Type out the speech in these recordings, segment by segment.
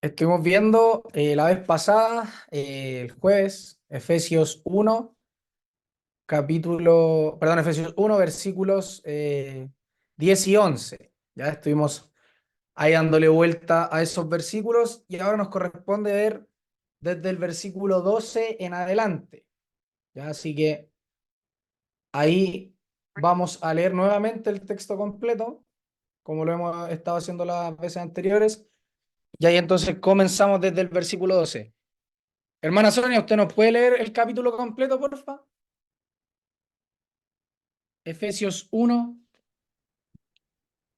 Estuvimos viendo la vez pasada, el jueves, Efesios 1, Efesios 1, versículos 10 y 11. Ya estuvimos ahí dándole vuelta a esos versículos y ahora nos corresponde ver desde el versículo 12 en adelante. ¿Ya? Así que ahí vamos a leer nuevamente el texto completo, como lo hemos estado haciendo las veces anteriores. Y ahí entonces comenzamos desde el versículo 12. Hermana Sonia, ¿usted nos puede leer el capítulo completo, porfa? Efesios 1,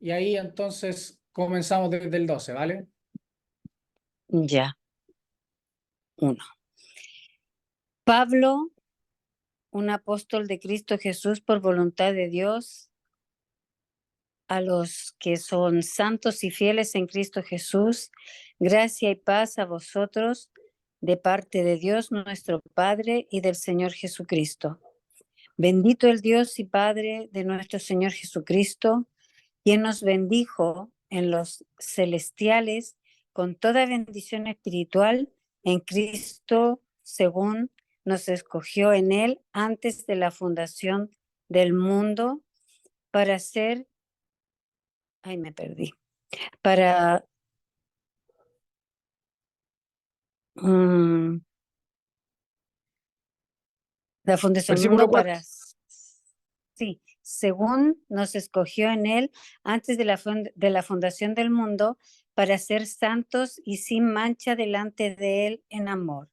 y ahí entonces comenzamos desde el 12, ¿vale? Ya, uno. Pablo, un apóstol de Cristo Jesús por voluntad de Dios, a los que son santos y fieles en Cristo Jesús, gracia y paz a vosotros de parte de Dios nuestro Padre y del Señor Jesucristo. Bendito el Dios y Padre de nuestro Señor Jesucristo, quien nos bendijo en los celestiales con toda bendición espiritual en Cristo, según nos escogió en Él antes de la fundación del mundo para ser, me perdí, para la fundación del Versículo mundo 4. sí, según nos escogió en Él antes de la fundación del mundo para ser santos y sin mancha delante de Él en amor,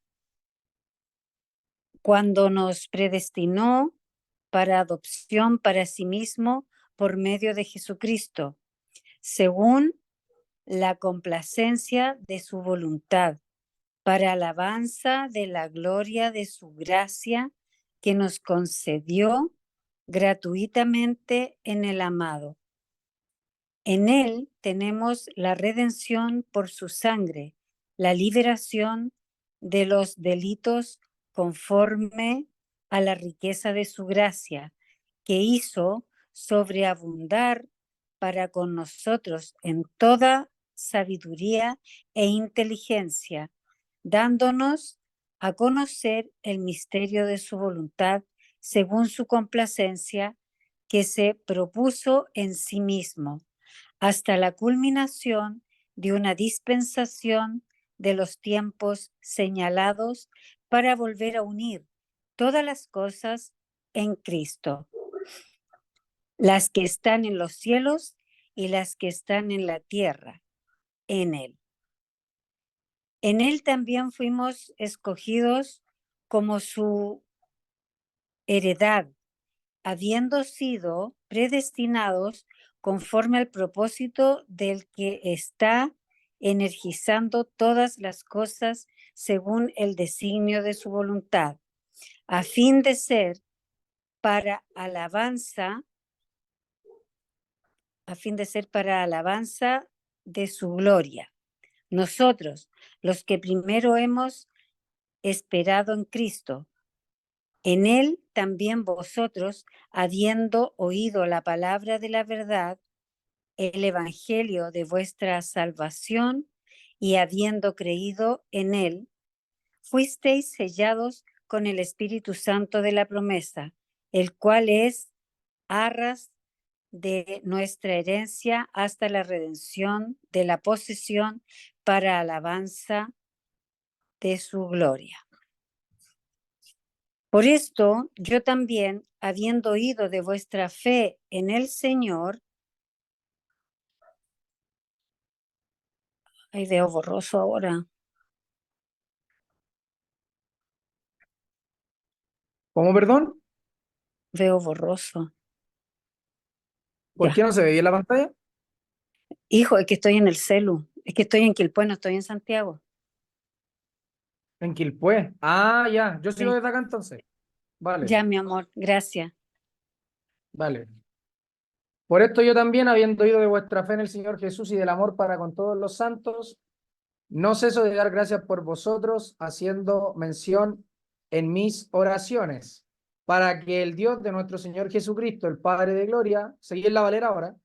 cuando nos predestinó para adopción para sí mismo por medio de Jesucristo, según la complacencia de su voluntad, para alabanza de la gloria de su gracia que nos concedió gratuitamente en el amado. En Él tenemos la redención por su sangre, la liberación de los delitos conforme a la riqueza de su gracia, que hizo sobreabundar para con nosotros en toda sabiduría e inteligencia, dándonos a conocer el misterio de su voluntad según su complacencia que se propuso en sí mismo, hasta la culminación de una dispensación de los tiempos señalados para volver a unir todas las cosas en Cristo, las que están en los cielos y las que están en la tierra, en Él. En Él también fuimos escogidos como su heredad, habiendo sido predestinados conforme al propósito del que está energizando todas las cosas según el designio de su voluntad, a fin de ser para alabanza de su gloria. Nosotros, los que primero hemos esperado en Cristo, en Él también vosotros, habiendo oído la palabra de la verdad, el evangelio de vuestra salvación, y habiendo creído en Él, fuisteis sellados con el Espíritu Santo de la promesa, el cual es arras de nuestra herencia hasta la redención de la posesión para alabanza de su gloria. Por esto, yo también, habiendo oído de vuestra fe en el Señor, veo borroso ahora, ¿Cómo, perdón? veo borroso, ¿Por ya. qué no se ve bien la pantalla? Hijo, es que estoy en el celu, es que estoy en Quilpué, no estoy en Santiago. En Quilpué. Ah, ya. Yo sigo Sí. desde acá entonces. Vale, Ya, mi amor, gracias. vale. Por esto yo también, habiendo oído de vuestra fe en el Señor Jesús y del amor para con todos los santos, no ceso de dar gracias por vosotros, haciendo mención en mis oraciones, para que el Dios de nuestro Señor Jesucristo, el Padre de gloria, seguí en la Valera ahora,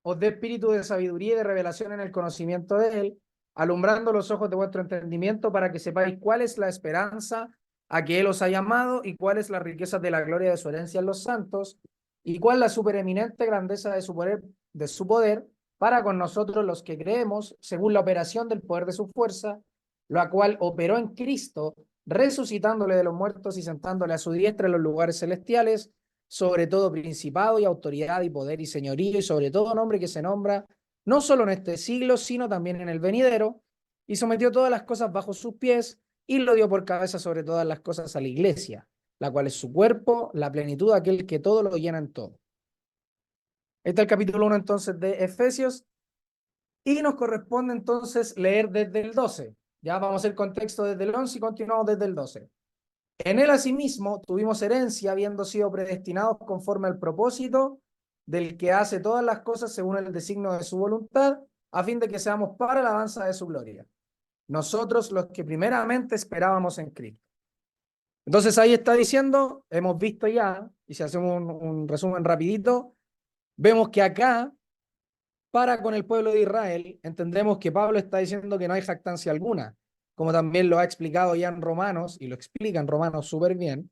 os dé espíritu de sabiduría y de revelación en el conocimiento de Él, alumbrando los ojos de vuestro entendimiento para que sepáis cuál es la esperanza a que Él os ha llamado y cuál es la riqueza de la gloria de su herencia en los santos y cuál la supereminente grandeza de su poder para con nosotros los que creemos, según la operación del poder de su fuerza, la cual operó en Cristo, resucitándole de los muertos y sentándole a su diestra en los lugares celestiales, sobre todo principado y autoridad y poder y señorío y sobre todo nombre que se nombra, no solo en este siglo, sino también en el venidero, y sometió todas las cosas bajo sus pies y lo dio por cabeza sobre todas las cosas a la iglesia, la cual es su cuerpo, la plenitud de aquel que todo lo llena en todo. Este es el capítulo 1 entonces de Efesios y nos corresponde entonces leer desde el 12. Ya vamos a hacer contexto desde el 11 y continuamos desde el 12. En él asimismo tuvimos herencia, habiendo sido predestinados conforme al propósito del que hace todas las cosas según el designio de su voluntad, a fin de que seamos para la alabanza de su gloria. Nosotros los que primeramente esperábamos en Cristo. Entonces ahí está diciendo, hemos visto ya, y si hacemos un resumen rapidito, vemos que acá, para con el pueblo de Israel, entendemos que Pablo está diciendo que no hay jactancia alguna, como también lo ha explicado ya en Romanos, y lo explica en Romanos súper bien,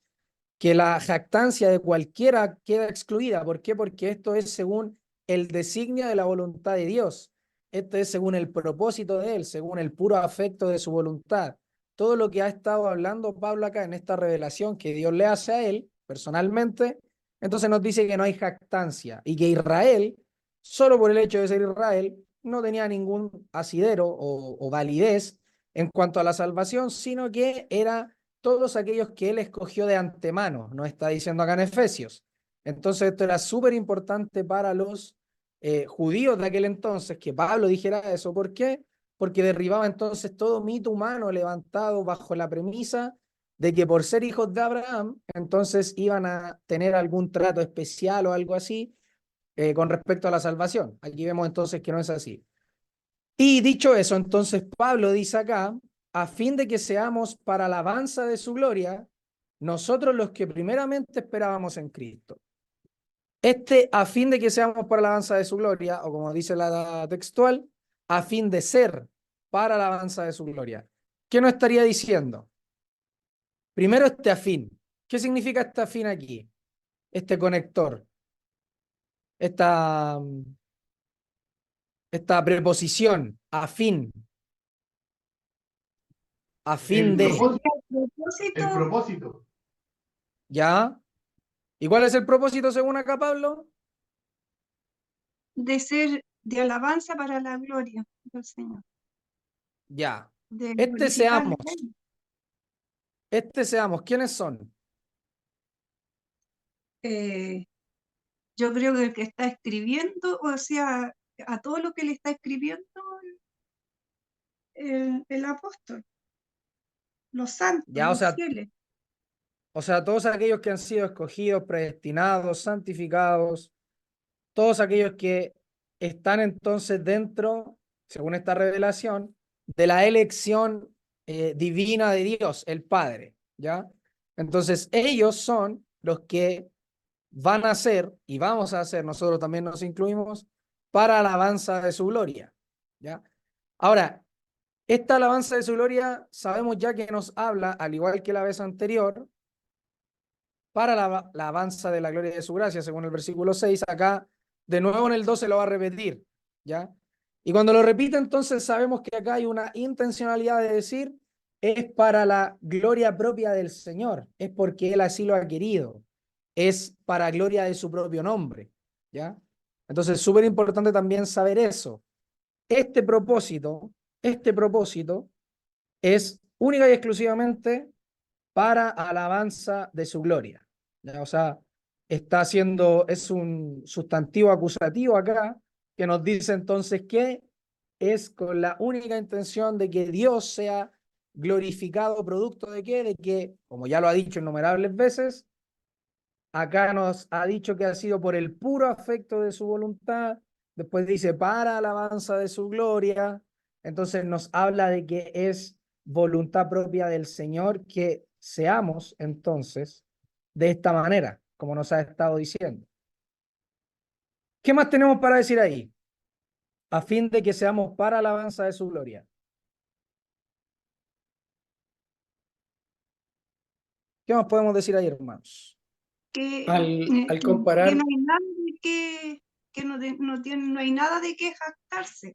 que la jactancia de cualquiera queda excluida. ¿Por qué? Porque esto es según el designio de la voluntad de Dios. Esto es según el propósito de Él, según el puro afecto de su voluntad. Todo lo que ha estado hablando Pablo acá en esta revelación que Dios le hace a Él personalmente, entonces nos dice que no hay jactancia y que Israel, solo por el hecho de ser Israel, no tenía ningún asidero o validez en cuanto a la salvación, sino que era todos aquellos que él escogió de antemano, nos está diciendo acá en Efesios. Entonces esto era súper importante para los judíos de aquel entonces, que Pablo dijera eso. ¿Por qué? Porque derribaba entonces todo mito humano levantado bajo la premisa de que por ser hijos de Abraham, entonces iban a tener algún trato especial o algo así con respecto a la salvación. Aquí vemos entonces que no es así. Y dicho eso, entonces Pablo dice acá, a fin de que seamos para la alabanza de su gloria, nosotros los que primeramente esperábamos en Cristo. A fin de que seamos para la alabanza de su gloria, o como dice la textual, a fin de ser para la alabanza de su gloria. ¿Qué nos estaría diciendo? Primero a fin. ¿Qué significa este afín aquí? Este conector. Esta, esta preposición, a fin El de, propósito, el Propósito propósito. ¿ya? ¿Y cuál es el propósito según acá, Pablo? de ser de alabanza para la gloria del Señor, Ya. de Este glorificarle seamos, a Él. ¿quiénes son? Yo creo que el que está escribiendo, o sea, a todo lo que le está escribiendo el apóstol, los santos, Ya, los fieles. o sea, todos aquellos que han sido escogidos, predestinados, santificados, todos aquellos que están entonces dentro, según esta revelación, de la elección divina de Dios, el Padre, ¿ya? Entonces, ellos son los que van a ser, y vamos a hacer, nosotros también nos incluimos, para alabanza de su gloria, ¿ya? Ahora, esta alabanza de su gloria sabemos ya que nos habla, al igual que la vez anterior, para la alabanza de la gloria de su gracia, según el versículo 6, acá de nuevo en el 12 lo va a repetir, ¿ya? Y cuando lo repite, entonces sabemos que acá hay una intencionalidad de decir, es para la gloria propia del Señor, es porque Él así lo ha querido, es para gloria de su propio nombre, ¿ya? Entonces, súper importante también saber eso. Este propósito, este propósito es única y exclusivamente para alabanza de su gloria. ¿Ya? O sea, es un sustantivo acusativo acá que nos dice entonces que es con la única intención de que Dios sea glorificado, producto de qué, de que, como ya lo ha dicho innumerables veces, acá nos ha dicho que ha sido por el puro afecto de su voluntad, después dice para alabanza de su gloria, entonces nos habla de que es voluntad propia del Señor que seamos entonces de esta manera, como nos ha estado diciendo. ¿Qué más tenemos para decir ahí? A fin de que seamos para alabanza de su gloria. ¿Qué más podemos decir ahí, hermanos? Que, Al que comparar, no hay nada de que no hay nada de qué jactarse,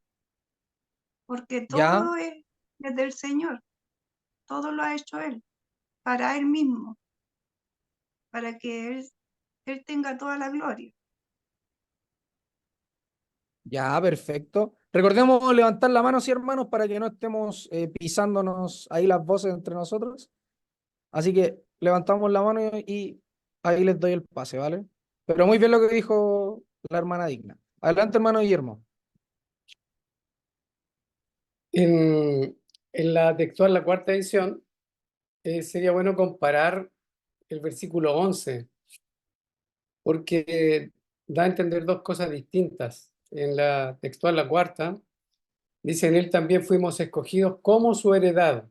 porque ¿Ya? todo es del Señor, todo lo ha hecho Él, para Él mismo, para que Él tenga toda la gloria. Ya, perfecto. Recordemos levantar la mano, sí, hermanos, para que no estemos pisándonos ahí las voces entre nosotros. Así que levantamos la mano y ahí les doy el pase, ¿vale? Pero muy bien lo que dijo la hermana Digna. Adelante, hermano Guillermo. en la textual, la cuarta edición, sería bueno comparar el versículo 11, porque da a entender dos cosas distintas. En la textual, la cuarta, dice: en él también fuimos escogidos como su heredad.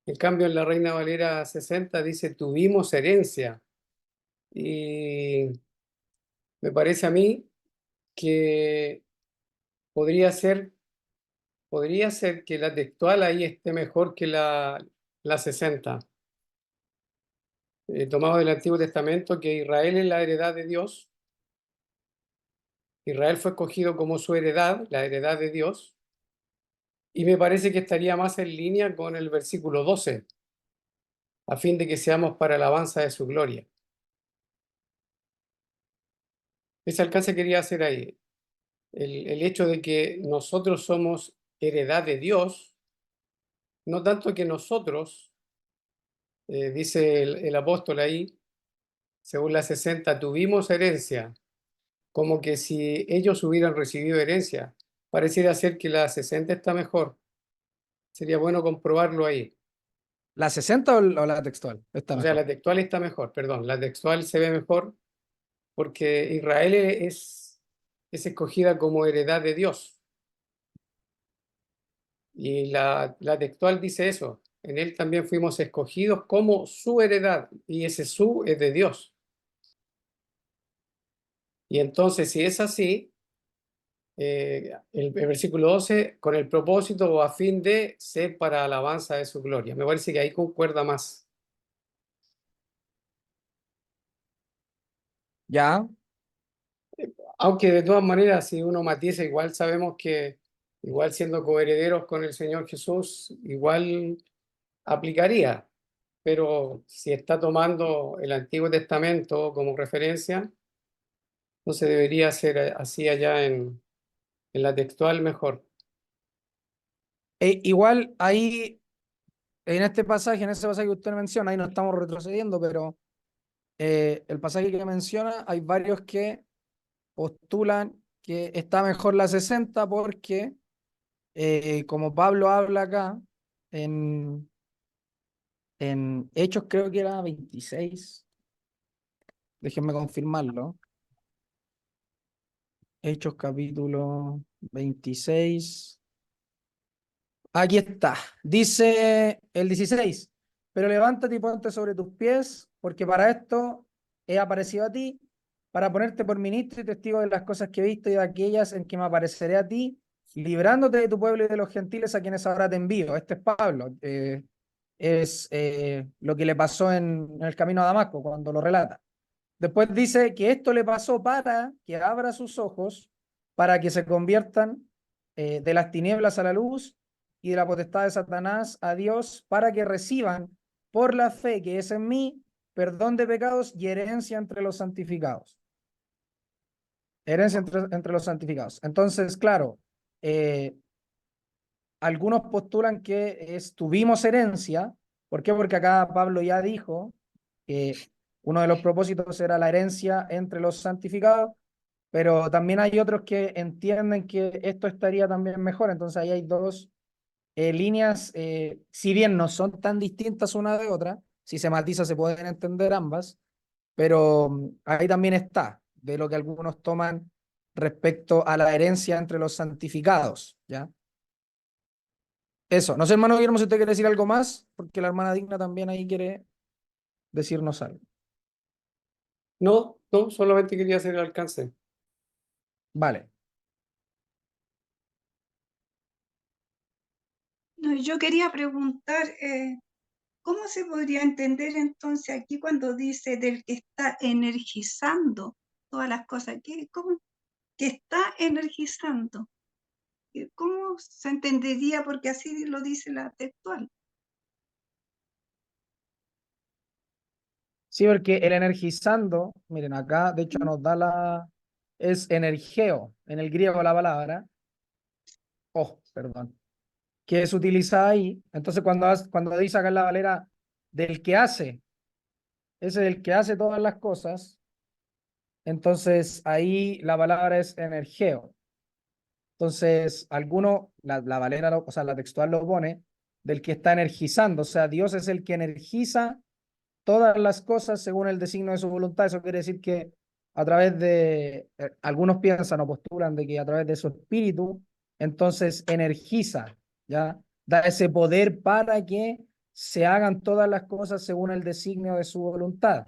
En cambio, en la Reina Valera 60 dice: tuvimos herencia. Y me parece a mí que podría ser, podría ser que la textual ahí esté mejor que la 60. Tomado del Antiguo Testamento, que Israel es la heredad de Dios. Israel fue escogido como su heredad, la heredad de Dios. Y me parece que estaría más en línea con el versículo 12, a fin de que seamos para alabanza de su gloria. Ese alcance quería hacer ahí. El hecho de que nosotros somos heredad de Dios, no tanto que nosotros, dice el apóstol ahí, según la 60, tuvimos herencia, como que si ellos hubieran recibido herencia. Pareciera ser que la 60 está mejor. Sería bueno comprobarlo ahí. ¿La 60 o la textual? Está O sea, mejor. la textual está mejor, perdón. La textual se ve mejor porque Israel es escogida como heredad de Dios. Y la textual dice eso. En él también fuimos escogidos como su heredad. Y ese su es de Dios. Y entonces, si es así, el versículo 12, con el propósito o a fin de ser para alabanza de su gloria. Me parece que ahí concuerda más. ¿Ya? Aunque de todas maneras, si uno matiza, igual sabemos que, igual siendo coherederos con el Señor Jesús, igual aplicaría. Pero si está tomando el Antiguo Testamento como referencia, no se debería hacer así allá en la textual mejor. Igual ahí, en este pasaje, en ese pasaje que usted menciona, ahí no estamos retrocediendo, pero el pasaje que menciona, hay varios que postulan que está mejor la 60 porque, como Pablo habla acá, en, en Hechos creo que era 26, déjenme confirmarlo. Hechos capítulo 26. Aquí está. Dice el 16, pero levántate y ponte sobre tus pies, porque para esto he aparecido a ti, para ponerte por ministro y testigo de las cosas que he visto y de aquellas en que me apareceré a ti, librándote de tu pueblo y de los gentiles a quienes ahora te envío. Este es Pablo. Es lo que le pasó en el camino a Damasco, cuando lo relata. Después dice que esto le pasó para que abra sus ojos, para que se conviertan de las tinieblas a la luz y de la potestad de Satanás a Dios, para que reciban por la fe que es en mí perdón de pecados y herencia entre los santificados. Herencia entre los santificados. Entonces, claro, eh, algunos postulan que tuvimos herencia. ¿Por qué? Porque acá Pablo ya dijo que uno de los propósitos era la herencia entre los santificados, pero también hay otros que entienden que esto estaría también mejor. Entonces ahí hay dos líneas, si bien no son tan distintas una de otra, si se matiza se pueden entender ambas, pero ahí también está, de lo que algunos toman respecto a la herencia entre los santificados, ¿ya? Eso, no sé, hermano Guillermo, si usted quiere decir algo más, porque la hermana Digna también ahí quiere decirnos algo. No, no, solamente quería hacer el alcance. Vale. No, yo quería preguntar, ¿Cómo se podría entender entonces aquí cuando dice del que está energizando todas las cosas? ¿Cómo que está energizando? ¿Cómo se entendería? Porque así lo dice la textual. Sí, porque el energizando, miren, acá de hecho nos da es energeo, en el griego la palabra, perdón, que es utilizada ahí. Entonces cuando dice acá en la Valera del que hace, ese del que hace todas las cosas, entonces ahí la palabra es energeo. Entonces, la Valera, o sea, la textual lo pone, del que está energizando, o sea, Dios es el que energiza todas las cosas según el designio de su voluntad. Eso quiere decir que a través algunos piensan o postulan de que a través de su espíritu, entonces energiza, ¿ya? Da ese poder para que se hagan todas las cosas según el designio de su voluntad.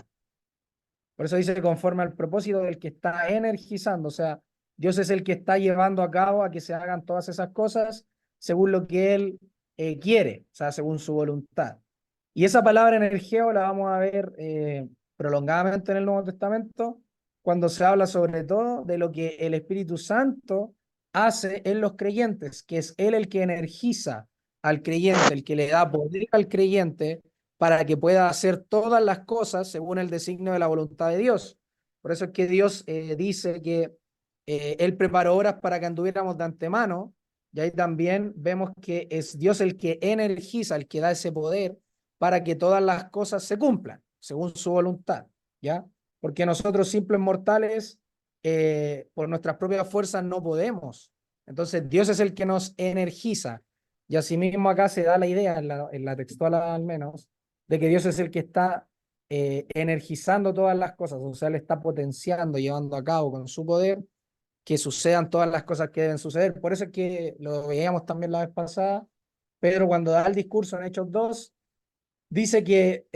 Por eso dice conforme al propósito del que está energizando, o sea, Dios es el que está llevando a cabo a que se hagan todas esas cosas según lo que Él quiere, o sea, según su voluntad. Y esa palabra energeo la vamos a ver prolongadamente en el Nuevo Testamento, cuando se habla sobre todo de lo que el Espíritu Santo hace en los creyentes, que es Él el que energiza al creyente, el que le da poder al creyente para que pueda hacer todas las cosas según el designio de la voluntad de Dios. Por eso es que Dios dice que Él preparó horas para que anduviéramos de antemano, y ahí también vemos que es Dios el que energiza, el que da ese poder para que todas las cosas se cumplan según su voluntad, ¿ya? Porque nosotros simples mortales, por nuestras propias fuerzas no podemos. Entonces Dios es el que nos energiza. Y asimismo acá se da la idea, en la textual al menos, de que Dios es el que está energizando todas las cosas, o sea, le está potenciando, llevando a cabo con su poder que sucedan todas las cosas que deben suceder. Por eso es que lo veíamos también la vez pasada, Pedro cuando da el discurso en Hechos 2, dice que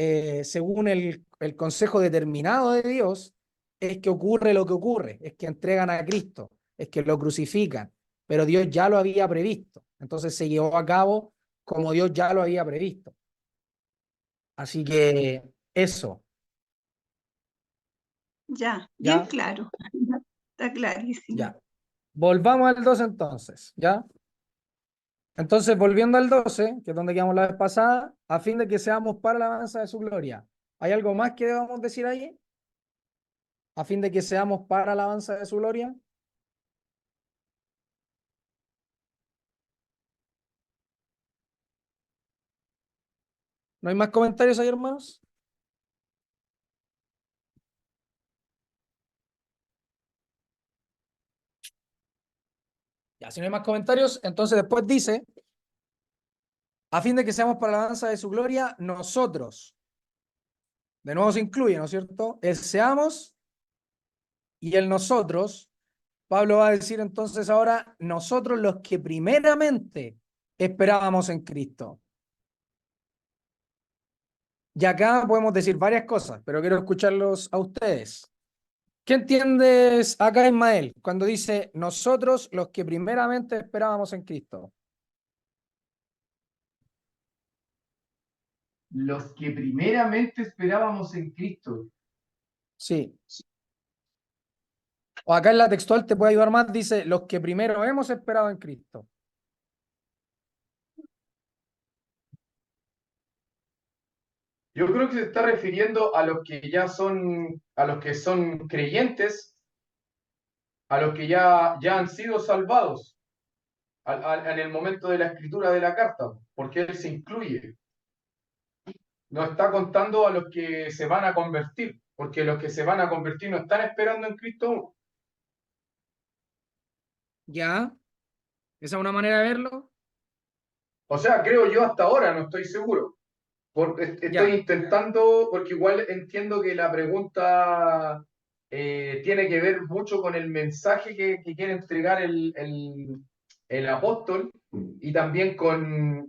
según el consejo determinado de Dios, es que ocurre lo que ocurre, es que entregan a Cristo, es que lo crucifican, pero Dios ya lo había previsto, entonces se llevó a cabo como Dios ya lo había previsto. Así que eso, Ya, bien ¿ya? claro. Está clarísimo. Ya. Volvamos al 12 entonces, ¿ya? Entonces, volviendo al 12, que es donde quedamos la vez pasada, a fin de que seamos para la alabanza de su gloria. ¿Hay algo más que debamos decir ahí? A fin de que seamos para la alabanza de su gloria. ¿No hay más comentarios ahí, hermanos? Ya, si no hay más comentarios, entonces después dice, a fin de que seamos para la alabanza de su gloria, nosotros. De nuevo se incluye, ¿no es cierto? El seamos y el nosotros. Pablo va a decir entonces ahora, nosotros los que primeramente esperábamos en Cristo. Y acá podemos decir varias cosas, pero quiero escucharlos a ustedes. ¿Qué entiendes acá, Ismael, cuando dice nosotros los que primeramente esperábamos en Cristo? Los que primeramente esperábamos en Cristo. Sí. O acá en la textual te puede ayudar más, dice los que primero hemos esperado en Cristo. Yo creo que se está refiriendo a los que ya son, a los que son creyentes, a los que ya han sido salvados en el momento de la escritura de la carta, porque él se incluye. No está contando a los que se van a convertir, porque los que se van a convertir no están esperando en Cristo. ¿Ya? ¿Esa es una manera de verlo? O sea, creo yo hasta ahora, no estoy seguro. Estoy Ya. intentando, porque igual entiendo que la pregunta tiene que ver mucho con el mensaje que quiere entregar el apóstol y también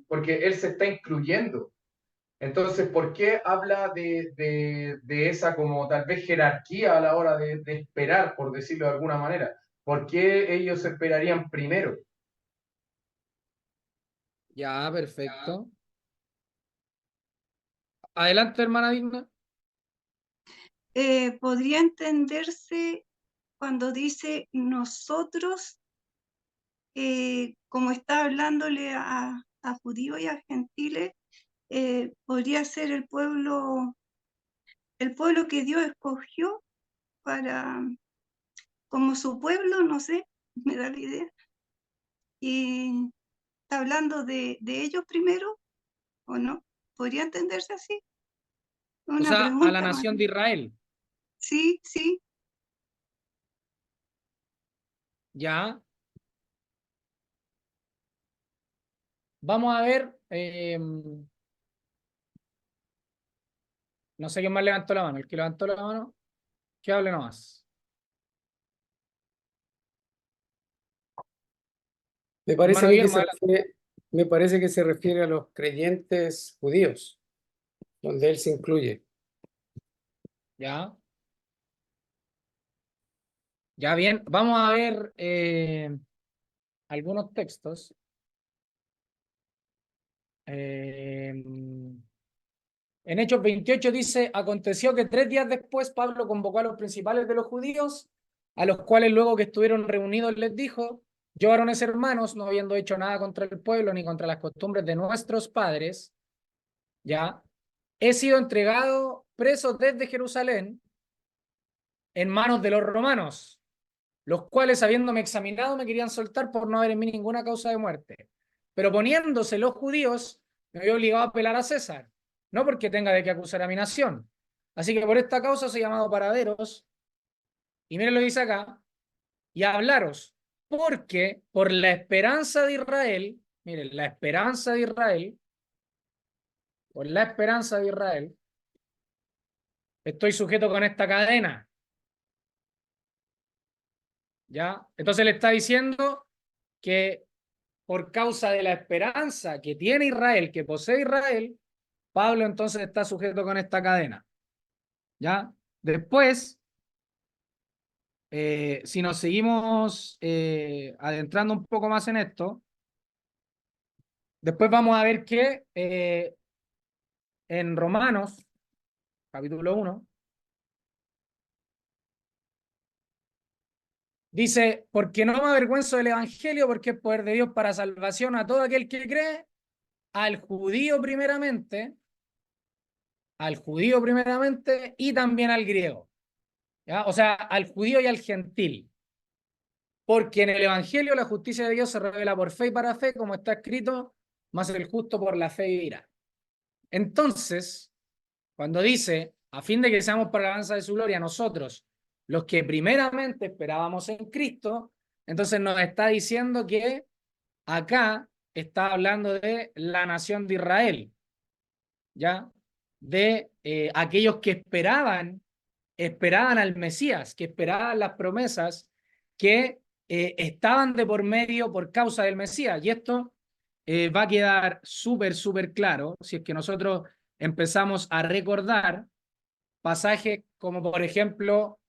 porque él se está incluyendo. Entonces, ¿por qué habla de esa como tal vez jerarquía a la hora de esperar, por decirlo de alguna manera? ¿Por qué ellos esperarían primero? Ya, perfecto. Adelante, hermana Digna. Podría entenderse cuando dice nosotros, como está hablándole a judíos y a gentiles, podría ser el pueblo que Dios escogió para, como su pueblo, no sé, me da la idea. Y está hablando de ellos primero, ¿o no? ¿Podría entenderse así? O Una sea, a la pregunta, nación de Israel. Sí, sí. Ya. Vamos a ver. No sé quién más levantó la mano. El que levantó la mano, que hable nomás. Me parece Hermano a mí que Guillermo, adelante. me parece que se refiere a los creyentes judíos, donde él se incluye. Ya. Ya bien. Vamos a ver algunos textos. En Hechos 28 dice, aconteció que 3 días después Pablo convocó a los principales de los judíos, a los cuales luego que estuvieron reunidos les dijo, yo, varones hermanos, no habiendo hecho nada contra el pueblo ni contra las costumbres de nuestros padres, ya, he sido entregado preso desde Jerusalén en manos de los romanos, los cuales habiéndome examinado me querían soltar por no haber en mí ninguna causa de muerte. Pero poniéndose los judíos, me había obligado a apelar a César, no porque tenga de qué acusar a mi nación. Así que por esta causa soy llamado para veros, y miren lo que dice acá, y a hablaros, porque por la esperanza de Israel, miren, la esperanza de Israel, por la esperanza de Israel, estoy sujeto con esta cadena. ¿Ya? Entonces le está diciendo que por causa de la esperanza que tiene Israel, que posee Israel, Pablo entonces está sujeto con esta cadena. ¿Ya? Después, si nos seguimos adentrando un poco más en esto, después vamos a ver que en Romanos, capítulo 1, dice, porque no me avergüenzo del Evangelio, porque es poder de Dios para salvación a todo aquel que cree, al judío primeramente y también al griego, ¿ya? O sea, al judío y al gentil. Porque en el Evangelio la justicia de Dios se revela por fe y para fe, como está escrito, más el justo por la fe vivirá. Entonces, cuando dice, a fin de que seamos para la alabanza de su gloria, nosotros, los que primeramente esperábamos en Cristo, entonces nos está diciendo que acá está hablando de la nación de Israel, ¿ya? De aquellos que esperaban al Mesías, que esperaban las promesas que estaban de por medio por causa del Mesías. Y esto va a quedar súper claro si es que nosotros empezamos a recordar pasajes como por ejemplo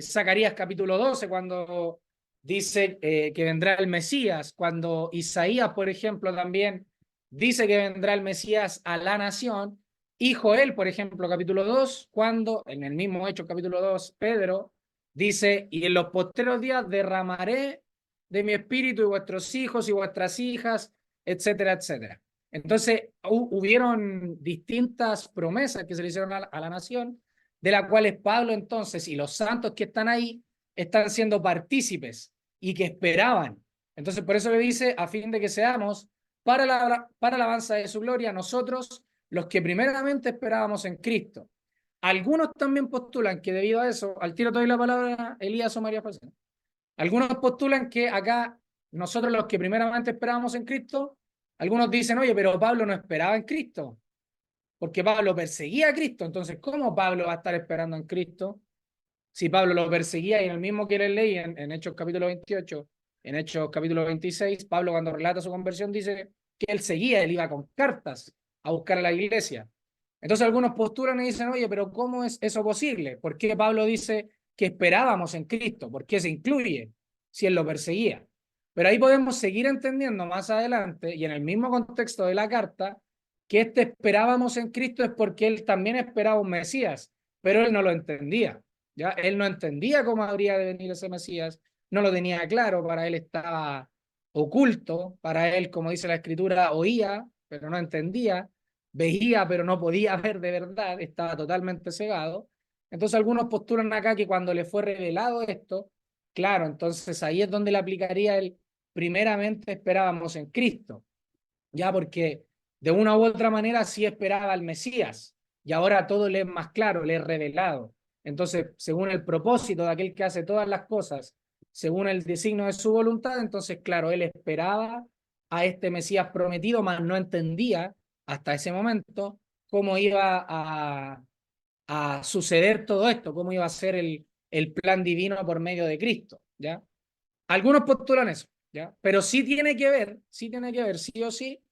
Zacarías capítulo 12, cuando dice que vendrá el Mesías, cuando Isaías, por ejemplo, también dice que vendrá el Mesías a la nación, y Joel, por ejemplo, capítulo 2, cuando en el mismo Hechos capítulo 2, Pedro dice, y en los postreros días derramaré de mi espíritu y vuestros hijos y vuestras hijas, etcétera, etcétera. Entonces, hubieron distintas promesas que se le hicieron a la nación, de las cuales Pablo entonces y los santos que están ahí están siendo partícipes y que esperaban. Entonces, por eso le dice, a fin de que seamos para la alabanza de su gloria, nosotros, los que primeramente esperábamos en Cristo. Algunos también postulan que debido a eso, al tiro te doy la palabra, Elías o María José. Algunos postulan que acá, nosotros los que primeramente esperábamos en Cristo, algunos dicen, oye, pero Pablo no esperaba en Cristo, porque Pablo perseguía a Cristo. Entonces, ¿cómo Pablo va a estar esperando en Cristo si Pablo lo perseguía? Y en el mismo que les leí en Hechos capítulo 28, en Hechos capítulo 26, Pablo cuando relata su conversión dice que él seguía, él iba con cartas a buscar a la iglesia. Entonces algunos postulan y dicen, oye, pero ¿cómo es eso posible? ¿Por qué Pablo dice que esperábamos en Cristo? ¿Por qué se incluye si él lo perseguía? Pero ahí podemos seguir entendiendo más adelante y en el mismo contexto de la carta que esperábamos en Cristo es porque él también esperaba un Mesías, pero él no lo entendía, ¿ya? Él no entendía cómo habría de venir ese Mesías, no lo tenía claro, para él estaba oculto, para él, como dice la Escritura, oía, pero no entendía, veía, pero no podía ver de verdad, estaba totalmente cegado. Entonces algunos postulan acá que cuando le fue revelado esto, claro, entonces ahí es donde le aplicaría el primeramente esperábamos en Cristo, ya porque de una u otra manera sí esperaba al Mesías y ahora todo le es más claro, le es revelado. Entonces, según el propósito de aquel que hace todas las cosas, según el designio de su voluntad, entonces, claro, él esperaba a este Mesías prometido, mas no entendía hasta ese momento cómo iba a suceder todo esto, cómo iba a ser el plan divino por medio de Cristo, ¿ya? Algunos postulan eso, ¿ya? Pero sí tiene que ver, sí o sí,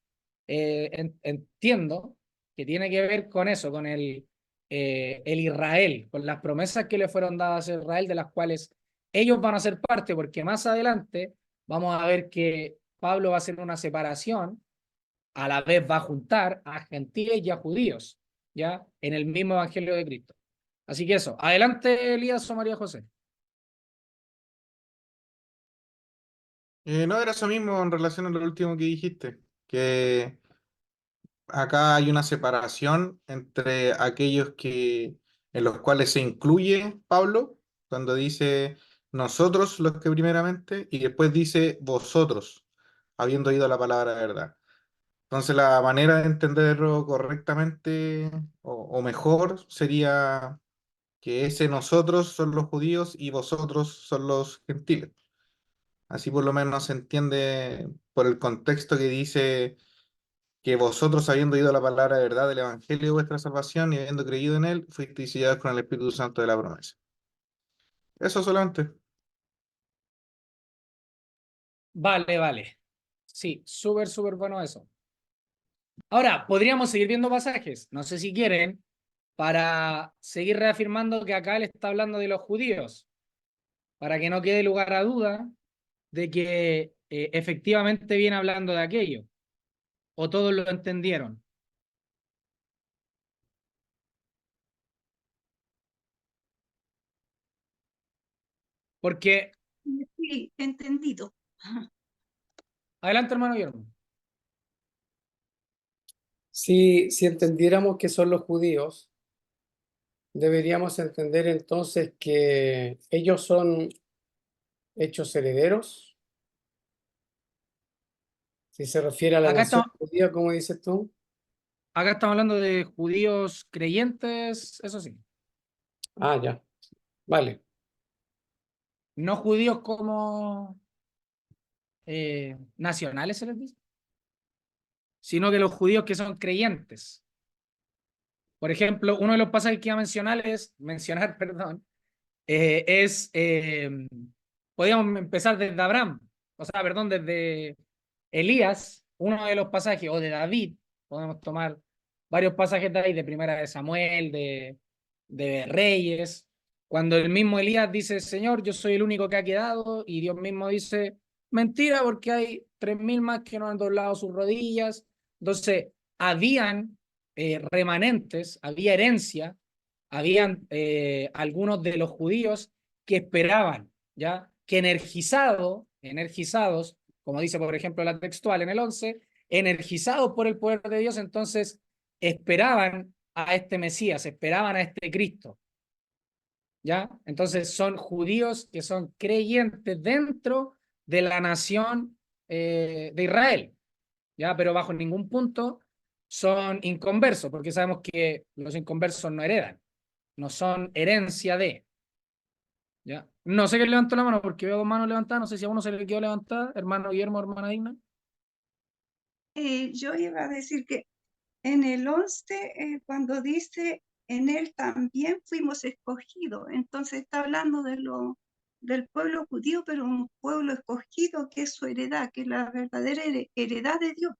entiendo que tiene que ver con eso, con el Israel, con las promesas que le fueron dadas a Israel, de las cuales ellos van a ser parte, porque más adelante vamos a ver que Pablo va a hacer una separación, a la vez va a juntar a gentiles y a judíos, ¿ya? En el mismo evangelio de Cristo. Así que eso, adelante Elías o María José. No era eso mismo en relación a lo último que dijiste, que acá hay una separación entre aquellos en los cuales se incluye Pablo, cuando dice nosotros los que primeramente, y después dice vosotros, habiendo oído la palabra de verdad. Entonces la manera de entenderlo correctamente o mejor sería que ese nosotros son los judíos y vosotros son los gentiles. Así por lo menos se entiende por el contexto que dice que vosotros, habiendo oído la palabra de verdad del Evangelio de vuestra salvación y habiendo creído en él, fuisteis sellados con el Espíritu Santo de la promesa. Eso solamente. Vale, vale. Sí, súper, súper bueno eso. Ahora, podríamos seguir viendo pasajes, no sé si quieren, para seguir reafirmando que acá él está hablando de los judíos, para que no quede lugar a duda de que efectivamente viene hablando de aquello, o todos lo entendieron. Porque, Sí, entendido. adelante hermano Guillermo. Si entendiéramos que son los judíos, deberíamos entender entonces que ellos son hechos herederos, si se refiere a la Acá nación estamos, judía, como dices tú. acá estamos hablando de judíos creyentes, eso sí, Ah, ya, vale. no judíos como nacionales, se les dice, sino que los judíos que son creyentes. Por ejemplo, uno de los pasajes que iba a mencionar, perdón, es, podríamos empezar desde Abraham, o sea, perdón, desde Elías, uno de los pasajes, o de David, podemos tomar varios pasajes de ahí, de Primera de Samuel, de Reyes, cuando el mismo Elías dice, Señor, yo soy el único que ha quedado, y Dios mismo dice, mentira, porque hay 3000 más que no han doblado sus rodillas. Entonces, habían remanentes, había herencia, habían algunos de los judíos que esperaban, ¿ya? Que energizados, como dice por ejemplo la textual en el 11, energizados por el poder de Dios, entonces esperaban a este Mesías, esperaban a este Cristo, ¿ya? Entonces son judíos que son creyentes dentro de la nación de Israel, ¿ya? Pero bajo ningún punto son inconversos, porque sabemos que los inconversos no heredan, no son herencia de, ¿ya? No sé quién levantó la mano, porque veo dos manos levantadas, no sé si a uno se le quedó levantada, hermano Guillermo, hermana Digna. Yo iba a decir que en el 11, cuando dice, en él también fuimos escogidos, entonces está hablando del pueblo judío, pero un pueblo escogido que es su heredad, que es la verdadera heredad de Dios.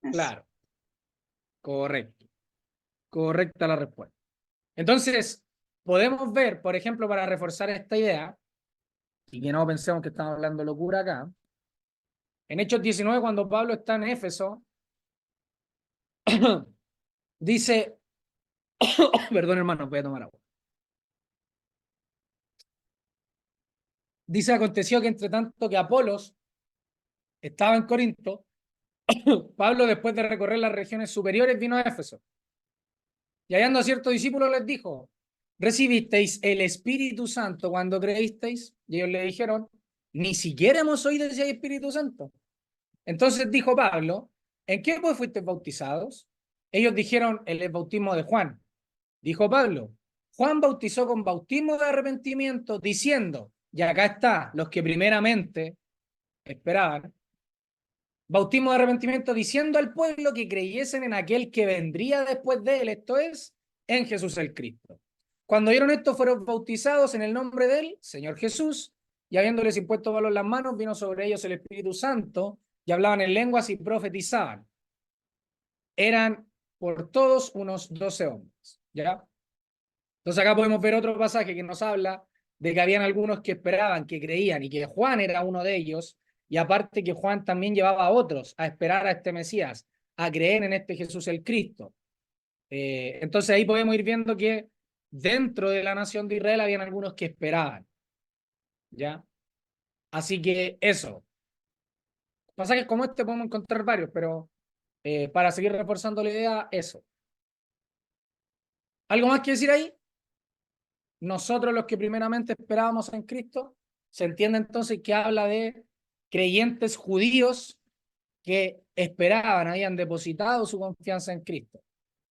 Eso. Claro, correcto, correcta la respuesta. Entonces, podemos ver, por ejemplo, para reforzar esta idea, y que no pensemos que estamos hablando locura acá, en Hechos 19, cuando Pablo está en Éfeso, Dice, perdón hermano, voy a tomar agua. Dice, aconteció que entre tanto que Apolos estaba en Corinto, Pablo, después de recorrer las regiones superiores, vino a Éfeso. Y hallando a ciertos discípulos les dijo, ¿recibisteis el Espíritu Santo cuando creísteis? Y ellos le dijeron, ni siquiera hemos oído si hay Espíritu Santo. Entonces dijo Pablo, ¿en qué pues fuisteis bautizados? Ellos dijeron, el bautismo de Juan. Dijo Pablo, Juan bautizó con bautismo de arrepentimiento, diciendo, y acá está, los que primeramente esperaban, bautismo de arrepentimiento, diciendo al pueblo que creyesen en aquel que vendría después de él, esto es, en Jesús el Cristo. Cuando oyeron esto, fueron bautizados en el nombre del Señor Jesús, y habiéndoles impuesto valor en las manos, vino sobre ellos el Espíritu Santo, y hablaban en lenguas y profetizaban. Eran por todos unos 12 hombres, ¿ya? Entonces acá podemos ver otro pasaje que nos habla de que habían algunos que esperaban, que creían, y que Juan era uno de ellos, y aparte que Juan también llevaba a otros a esperar a este Mesías, a creer en este Jesús el Cristo. Entonces ahí podemos ir viendo que dentro de la nación de Israel habían algunos que esperaban, ¿ya? Así que eso. Pasajes como este podemos encontrar varios, pero para seguir reforzando la idea, eso. ¿Algo más que decir ahí? Nosotros los que primeramente esperábamos en Cristo, se entiende entonces que habla de creyentes judíos que esperaban, habían depositado su confianza en Cristo.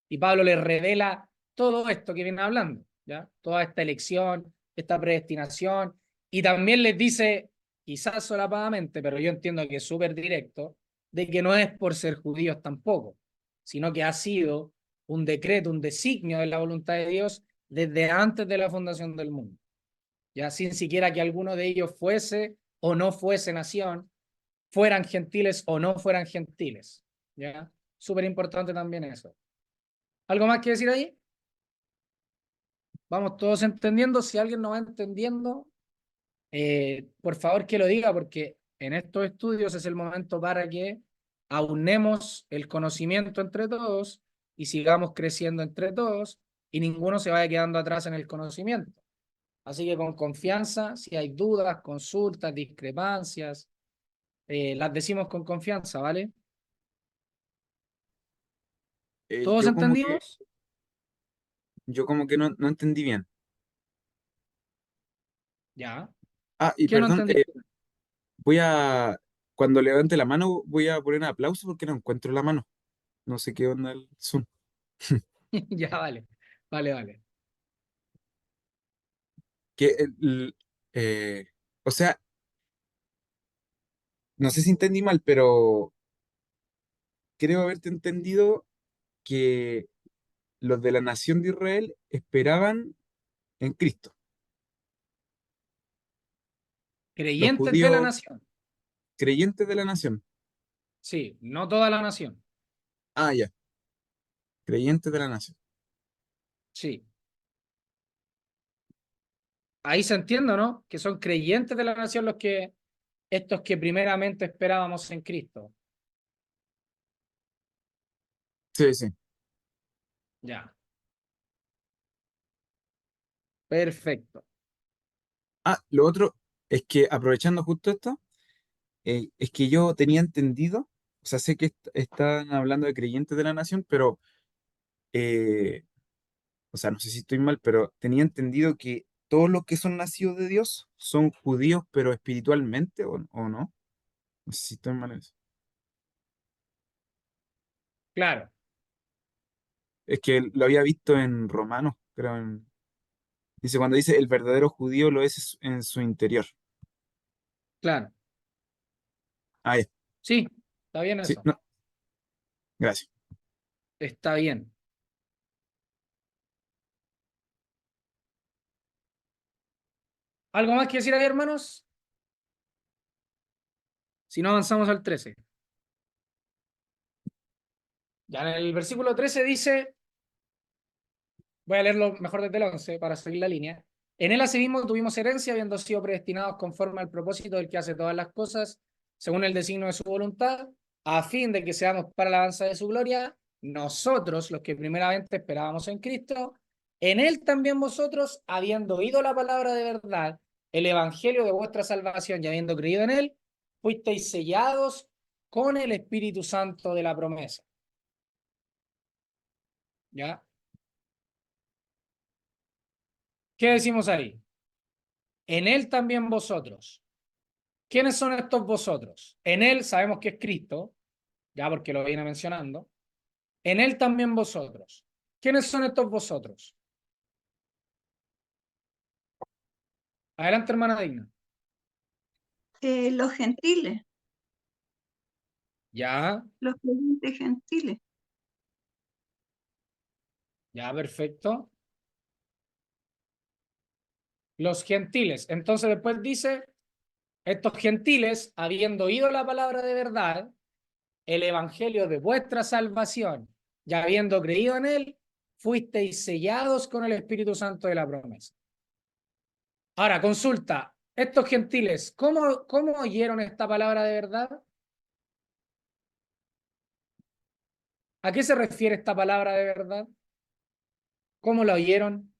Y Pablo les revela todo esto que viene hablando, ¿ya? Toda esta elección, esta predestinación, y también les dice, quizás solapadamente, pero yo entiendo que es súper directo, de que no es por ser judíos tampoco, sino que ha sido un decreto, un designio de la voluntad de Dios desde antes de la fundación del mundo, ya sin siquiera que alguno de ellos fuese o no fuese nación, fueran gentiles o no fueran gentiles, ¿ya? Súper importante también eso. ¿Algo más que decir ahí? Vamos todos entendiendo. Si alguien no va entendiendo, por favor que lo diga, porque en estos estudios es el momento para que aunemos el conocimiento entre todos y sigamos creciendo entre todos y ninguno se vaya quedando atrás en el conocimiento. Así que con confianza, si hay dudas, consultas, discrepancias, las decimos con confianza, ¿vale? ¿Todos Yo como que, entendimos? yo como que no entendí bien. Ya. Ah, y ¿Qué no perdón, entendí? voy a, cuando levante la mano, voy a poner aplauso porque no encuentro la mano. No sé qué onda el Zoom. Ya, vale. Vale, vale. Que eh, o sea, no sé si entendí mal, pero creo haberte entendido que los de la nación de Israel esperaban en Cristo. Los Creyentes de la judíos nación. creyentes de la nación. Sí, no toda la nación. Ah, ya, creyentes de la nación. Sí. Ahí se entiende, ¿no? Que son creyentes de la nación los que, estos que primeramente esperábamos en Cristo. Sí, sí. Ya. Perfecto. Ah, lo otro es que aprovechando justo esto, es que yo tenía entendido, o sea, sé que están hablando de creyentes de la nación, pero, eh, o sea, no sé si estoy mal, pero tenía entendido que todos los que son nacidos de Dios son judíos, pero espiritualmente, o no. No sé si estoy mal en eso. Claro, Es que lo había visto en Romanos, creo. Dice, cuando dice el verdadero judío lo es en su interior. claro. Ah, ya. Sí, está bien Sí, eso. no, gracias. Está bien. ¿Algo más que decir ahí, hermanos? Si no, avanzamos al 13. Ya en el versículo 13 dice, voy a leerlo mejor desde el 11 para seguir la línea. En él asimismo tuvimos herencia, habiendo sido predestinados conforme al propósito del que hace todas las cosas, según el designio de su voluntad, a fin de que seamos para la alabanza de su gloria, nosotros, los que primeramente esperábamos en Cristo, en él también vosotros, habiendo oído la palabra de verdad, el evangelio de vuestra salvación y habiendo creído en él, fuisteis sellados con el Espíritu Santo de la promesa. ¿Ya? ¿Qué decimos ahí? En él también vosotros. ¿Quiénes son estos vosotros? En él sabemos que es Cristo, ya porque lo viene mencionando. En él también vosotros. ¿Quiénes son estos vosotros? Adelante, hermana Digna. Los gentiles, Ya, los creyentes gentiles. ya, perfecto. Los gentiles. Entonces después dice, estos gentiles, habiendo oído la palabra de verdad, el evangelio de vuestra salvación, y habiendo creído en él, fuisteis sellados con el Espíritu Santo de la promesa. Ahora, consulta, estos gentiles, ¿cómo oyeron esta palabra de verdad? ¿A qué se refiere esta palabra de verdad? ¿Cómo la oyeron?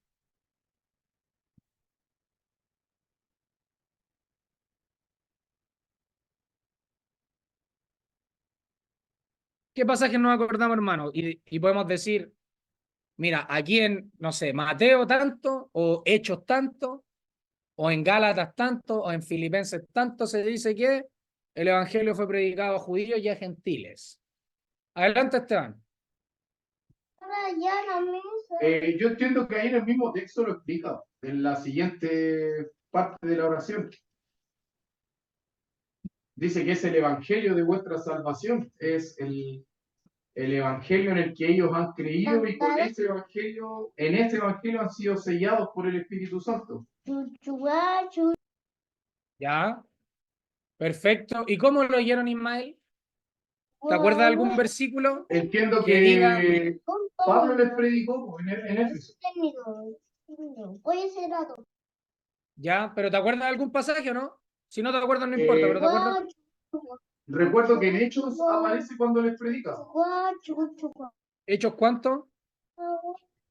¿Qué pasaje nos acordamos, hermano? Y podemos decir, mira, aquí en, no sé, Mateo tanto, o Hechos tanto, o en Gálatas tanto, o en Filipenses tanto, se dice que el evangelio fue predicado a judíos y a gentiles. Adelante, Esteban. Yo entiendo que ahí en el mismo texto lo explica, en la siguiente parte de la oración. Dice que es el evangelio de vuestra salvación, es el evangelio en el que ellos han creído y con ese evangelio, en ese evangelio han sido sellados por el Espíritu Santo. Ya, perfecto. ¿Y cómo lo oyeron, Ismael? ¿Te acuerdas de algún versículo Entiendo que diga, que Pablo les predicó en Éfeso. ya, pero te acuerdas de algún pasaje o no? Si no te acuerdas, no importa, pero te acuerdas. Recuerdo que en Hechos aparece cuando les predica. ¿Hechos cuánto?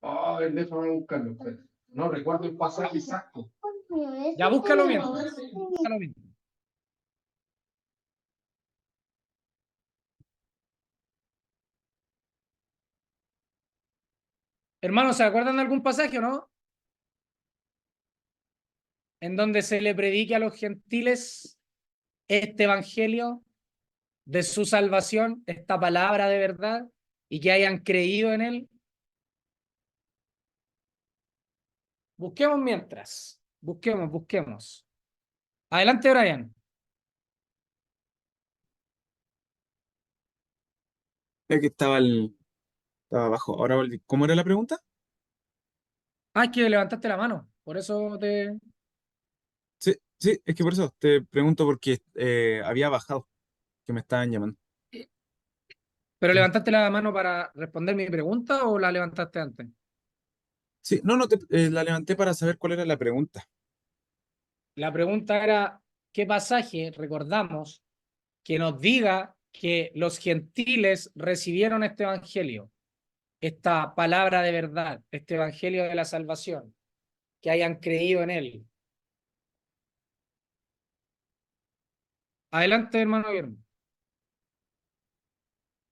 A ver, déjame buscarlo. Espera. No recuerdo el pasaje exacto. Ya, búscalo mientras. Búscalo mientras. Hermanos, ¿se acuerdan de algún pasaje o no? En donde se le predique a los gentiles este evangelio de su salvación, esta palabra de verdad, y que hayan creído en él. Busquemos mientras. Busquemos. Adelante, Brian. Es que estaba abajo. Ahora volví. ¿Cómo era la pregunta? Ah, es que levantaste la mano. Por eso te. Sí, sí, es que por eso te pregunto porque había bajado, que me estaban llamando. ¿Pero levantaste la mano para responder mi pregunta o la levantaste antes? Sí, no, no, la levanté para saber cuál era la pregunta. La pregunta era, ¿qué pasaje recordamos que nos diga que los gentiles recibieron este evangelio, esta palabra de verdad, este evangelio de la salvación, que hayan creído en él? Adelante, hermano Guillermo.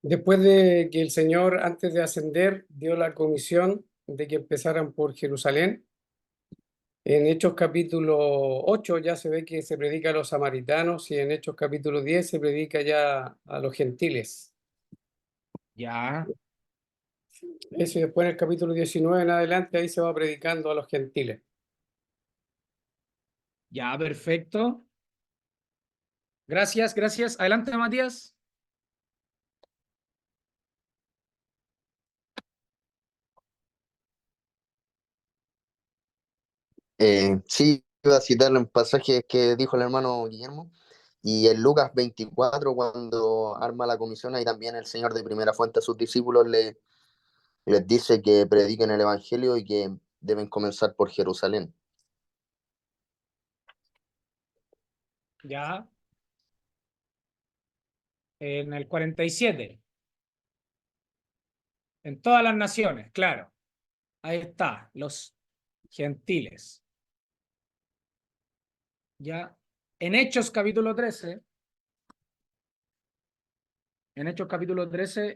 Después de que el Señor, antes de ascender, dio la comisión de que empezaran por Jerusalén, en Hechos capítulo 8 ya se ve que se predica a los samaritanos y en Hechos capítulo 10 se predica ya a los gentiles. Ya, Eso y después en el capítulo 19 en adelante ahí se va predicando a los gentiles. ya, perfecto. Gracias. Adelante, Matías. Sí, iba a citar un pasaje que dijo el hermano Guillermo, y en Lucas 24, cuando arma la comisión, ahí también el Señor de primera fuente a sus discípulos les dice que prediquen el Evangelio y que deben comenzar por Jerusalén. Ya, en el 47. En todas las naciones, claro. Ahí está, los gentiles. Ya. En Hechos capítulo 13,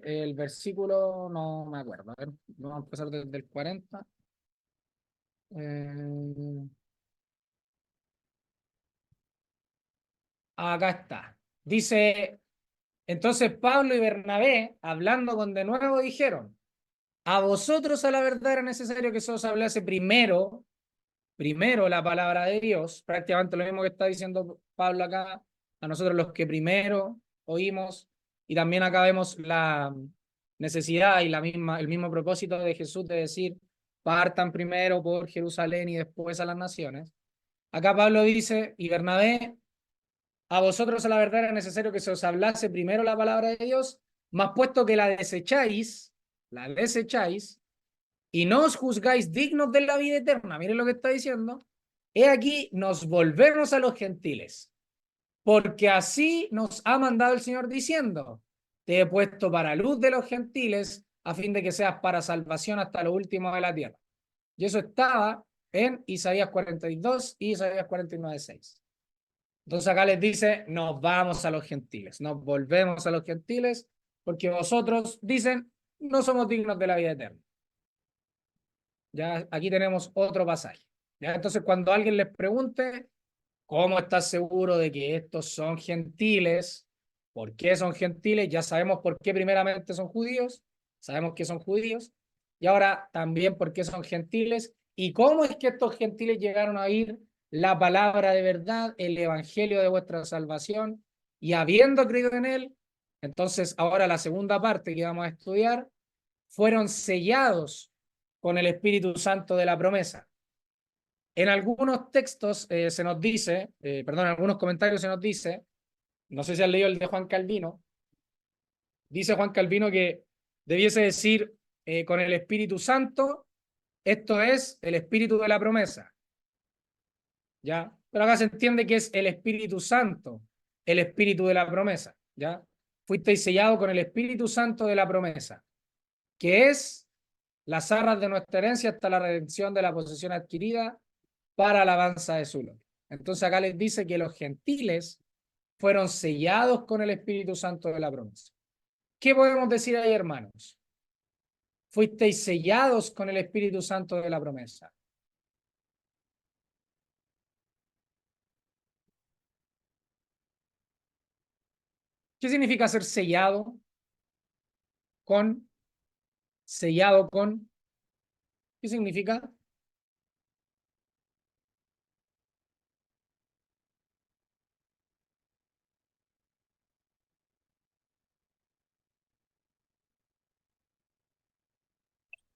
el versículo, no me acuerdo. A ver, vamos a empezar desde el 40. Eh, acá está. Dice, entonces Pablo y Bernabé, hablando con de nuevo, dijeron, a vosotros a la verdad era necesario que se os hablase primero la palabra de Dios, prácticamente lo mismo que está diciendo Pablo acá, a nosotros los que primero oímos, y también acá vemos la necesidad y el mismo propósito de Jesús de decir, partan primero por Jerusalén y después a las naciones. Acá Pablo dice, y Bernabé, a vosotros a la verdad era necesario que se os hablase primero la palabra de Dios, mas puesto que la desecháis, y no os juzgáis dignos de la vida eterna, miren lo que está diciendo, he aquí nos volvemos a los gentiles, porque así nos ha mandado el Señor diciendo, te he puesto para luz de los gentiles, a fin de que seas para salvación hasta lo último de la tierra. Y eso estaba en Isaías 42 y Isaías 49:6. Entonces acá les dice, nos vamos a los gentiles, nos volvemos a los gentiles, porque vosotros, dicen, no somos dignos de la vida eterna. Ya aquí tenemos otro pasaje. ¿Ya? Entonces, cuando alguien les pregunte, ¿cómo estás seguro de que estos son gentiles? ¿Por qué son gentiles? Ya sabemos por qué primeramente son judíos, sabemos que son judíos, y ahora también por qué son gentiles, y cómo es que estos gentiles llegaron a oír la palabra de verdad, el evangelio de vuestra salvación, y habiendo creído en él, entonces ahora la segunda parte que vamos a estudiar, fueron sellados con el Espíritu Santo de la promesa. En algunos textos se nos dice, perdón, en algunos comentarios se nos dice, no sé si han leído el de Juan Calvino, dice Juan Calvino que debiese decir con el Espíritu Santo, esto es el Espíritu de la promesa. ¿Ya? Pero acá se entiende que es el Espíritu Santo, el Espíritu de la promesa. ¿Ya? Fuisteis sellado con el Espíritu Santo de la promesa, que es las arras de nuestra herencia hasta la redención de la posesión adquirida para alabanza de su gloria. Entonces acá les dice que los gentiles fueron sellados con el Espíritu Santo de la promesa. ¿Qué podemos decir ahí, hermanos? Fuisteis sellados con el Espíritu Santo de la promesa. ¿Qué significa ser sellado con? Sellado con. ¿Qué significa?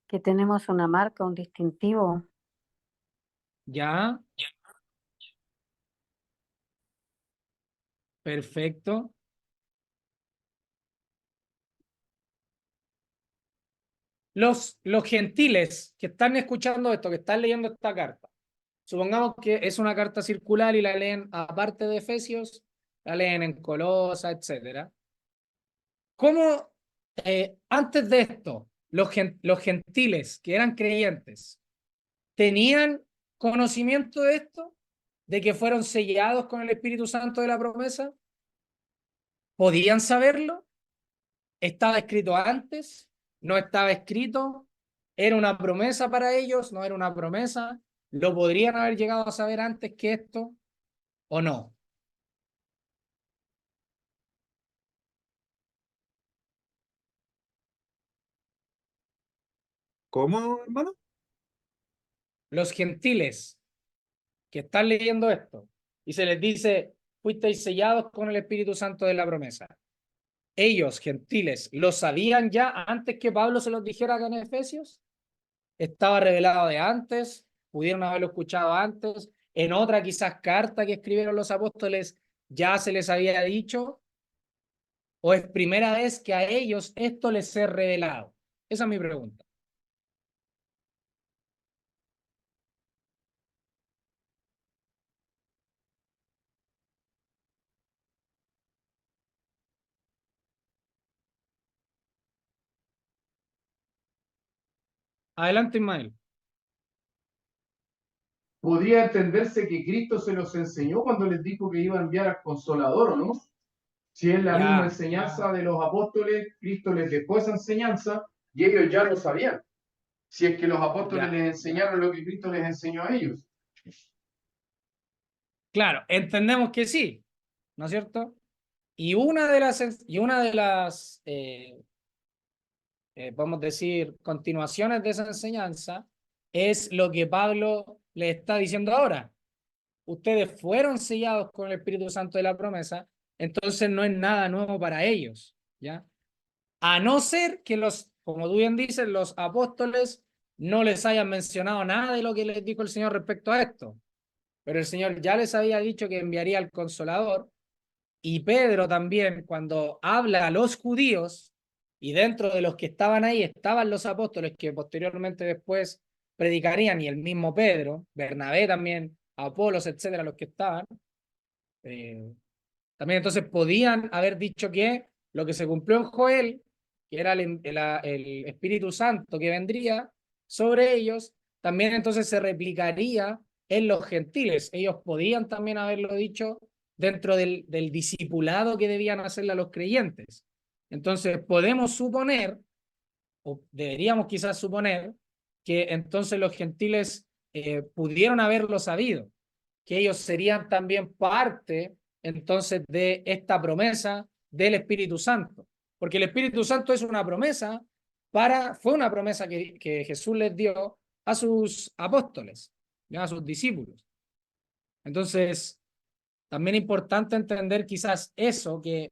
Que tenemos una marca, un distintivo. Ya. Perfecto. Los gentiles que están escuchando esto, que están leyendo esta carta, supongamos que es una carta circular y la leen aparte de Efesios, la leen en Colosa, etcétera. ¿Cómo antes de esto los gentiles que eran creyentes tenían conocimiento de esto? ¿De que fueron sellados con el Espíritu Santo de la promesa? ¿Podían saberlo? ¿Estaba escrito antes? ¿No estaba escrito? ¿Era una promesa para ellos? ¿No era una promesa? ¿Lo podrían haber llegado a saber antes que esto o no? ¿Cómo, hermano? Los gentiles que están leyendo esto y se les dice, fuisteis sellados con el Espíritu Santo de la promesa. Ellos, gentiles, ¿lo sabían ya antes que Pablo se los dijera acá en Efesios? ¿Estaba revelado de antes? ¿Pudieron haberlo escuchado antes? ¿En otra quizás carta que escribieron los apóstoles ya se les había dicho? ¿O es primera vez que a ellos esto les es revelado? Esa es mi pregunta. Adelante, Ismael. ¿Podría entenderse que Cristo se los enseñó cuando les dijo que iba a enviar al Consolador o no? Si es la Ya, misma enseñanza de los apóstoles, Cristo les dejó esa enseñanza y ellos ya lo sabían. Si es que los apóstoles Ya. les enseñaron lo que Cristo les enseñó a ellos. Claro, entendemos que sí, ¿no es cierto? Y una de las vamos a decir, continuaciones de esa enseñanza es lo que Pablo le está diciendo ahora. Ustedes fueron sellados con el Espíritu Santo de la promesa, entonces no es nada nuevo para ellos, ¿ya? A no ser que como tú bien dices, los apóstoles no les hayan mencionado nada de lo que les dijo el Señor respecto a esto. Pero el Señor ya les había dicho que enviaría al Consolador, y Pedro también, cuando habla a los judíos, y dentro de los que estaban ahí estaban los apóstoles que posteriormente después predicarían, y el mismo Pedro, Bernabé también, Apolos, etcétera, los que estaban, también entonces podían haber dicho que lo que se cumplió en Joel, que era el Espíritu Santo que vendría sobre ellos, también entonces se replicaría en los gentiles. Ellos podían también haberlo dicho dentro del discipulado que debían hacerle a los creyentes. Entonces podemos suponer, o deberíamos quizás suponer, que entonces los gentiles pudieron haberlo sabido, que ellos serían también parte entonces de esta promesa del Espíritu Santo, porque el Espíritu Santo es una promesa fue una promesa que Jesús les dio a sus apóstoles, ¿ya? A sus discípulos. Entonces, también es importante entender quizás eso, que